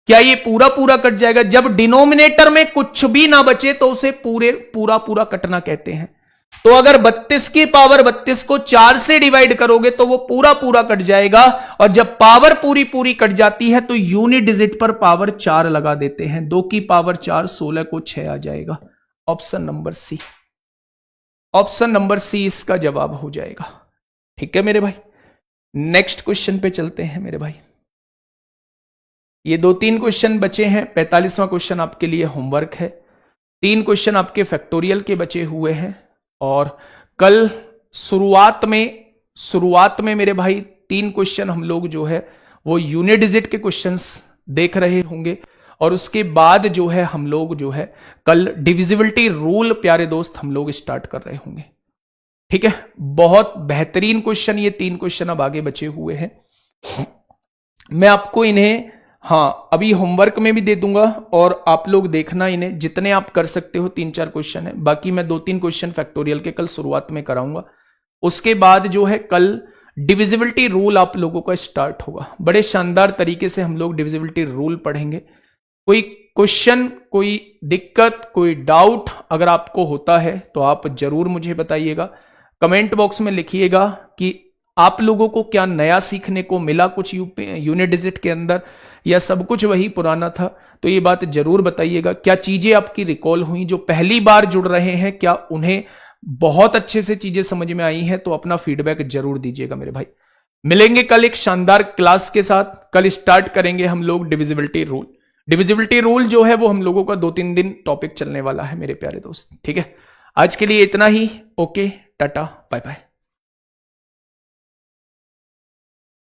क्या ये पूरा पूरा कट जाएगा? जब डिनोमिनेटर में कुछ भी ना बचे तो उसे पूरा पूरा कटना कहते हैं। तो अगर 32 की पावर 32 को 4 से डिवाइड करोगे तो वो पूरा पूरा कट जाएगा, और जब पावर पूरी पूरी कट जाती है तो यूनिट डिजिट पर पावर 4 लगा देते हैं। 2 की पावर 4, 16 को 6 आ जाएगा। Option number C, option number C इसका जवाब हो जाएगा। ठीक है मेरे भाई, नेक्स्ट क्वेश्चन पे चलते हैं मेरे भाई। ये 2-3 क्वेश्चन बचे हैं, 45वां क्वेश्चन आपके लिए होमवर्क है। 3 क्वेश्चन आपके फैक्टोरियल के बचे हुए हैं और कल शुरुआत में मेरे भाई 3 क्वेश्चन हम लोग जो है वो यूनिट डिजिट के क्वेश्चंस देख रहे होंगे और उसके बाद जो है हम लोग जो है कल डिविजिबिलिटी रूल प्यारे दोस्त हम लोग स्टार्ट कर रहे होंगे। ठीक है, बहुत बेहतरीन क्वेश्चन ये 3 क्वेश्चन अब आगे बचे हुए हैं। मैं आपको इन्हें अभी होमवर्क में भी दे दूंगा और आप लोग देखना इन्हें, जितने आप कर सकते हो 3-4 क्वेश्चन है, बाकी मैं 2-3 क्वेश्चन फैक्टोरियल के कल शुरुआत में कराऊंगा। उसके बाद जो है कल डिविजिबिलिटी रूल आप लोगों का स्टार्ट होगा। बड़े शानदार तरीके से हम लोग डिविजिबिलिटी रूल पढ़ेंगे। कोई क्वेश्चन, कोई दिक्कत, कोई डाउट अगर आपको होता है तो आप जरूर मुझे बताइएगा, कमेंट बॉक्स में लिखिएगा कि आप लोगों को क्या नया सीखने को मिला कुछ यूनिट डिजिट के अंदर, या सब कुछ वही पुराना था। तो ये बात जरूर बताइएगा, क्या चीजें आपकी रिकॉल हुई, जो पहली बार जुड़ रहे हैं क्या उन्हें बहुत अच्छे से चीजें समझ में आई हैं, तो अपना फीडबैक जरूर दीजिएगा मेरे भाई। मिलेंगे कल एक शानदार क्लास के साथ। कल स्टार्ट करेंगे हम लोग डिविजिबिलिटी रूल। डिविजिबिलिटी रूल जो है वो हम लोगों का 2-3 दिन टॉपिक चलने वाला है मेरे प्यारे दोस्त। ठीक है, आज के लिए इतना ही। Okay, tata, bye bye.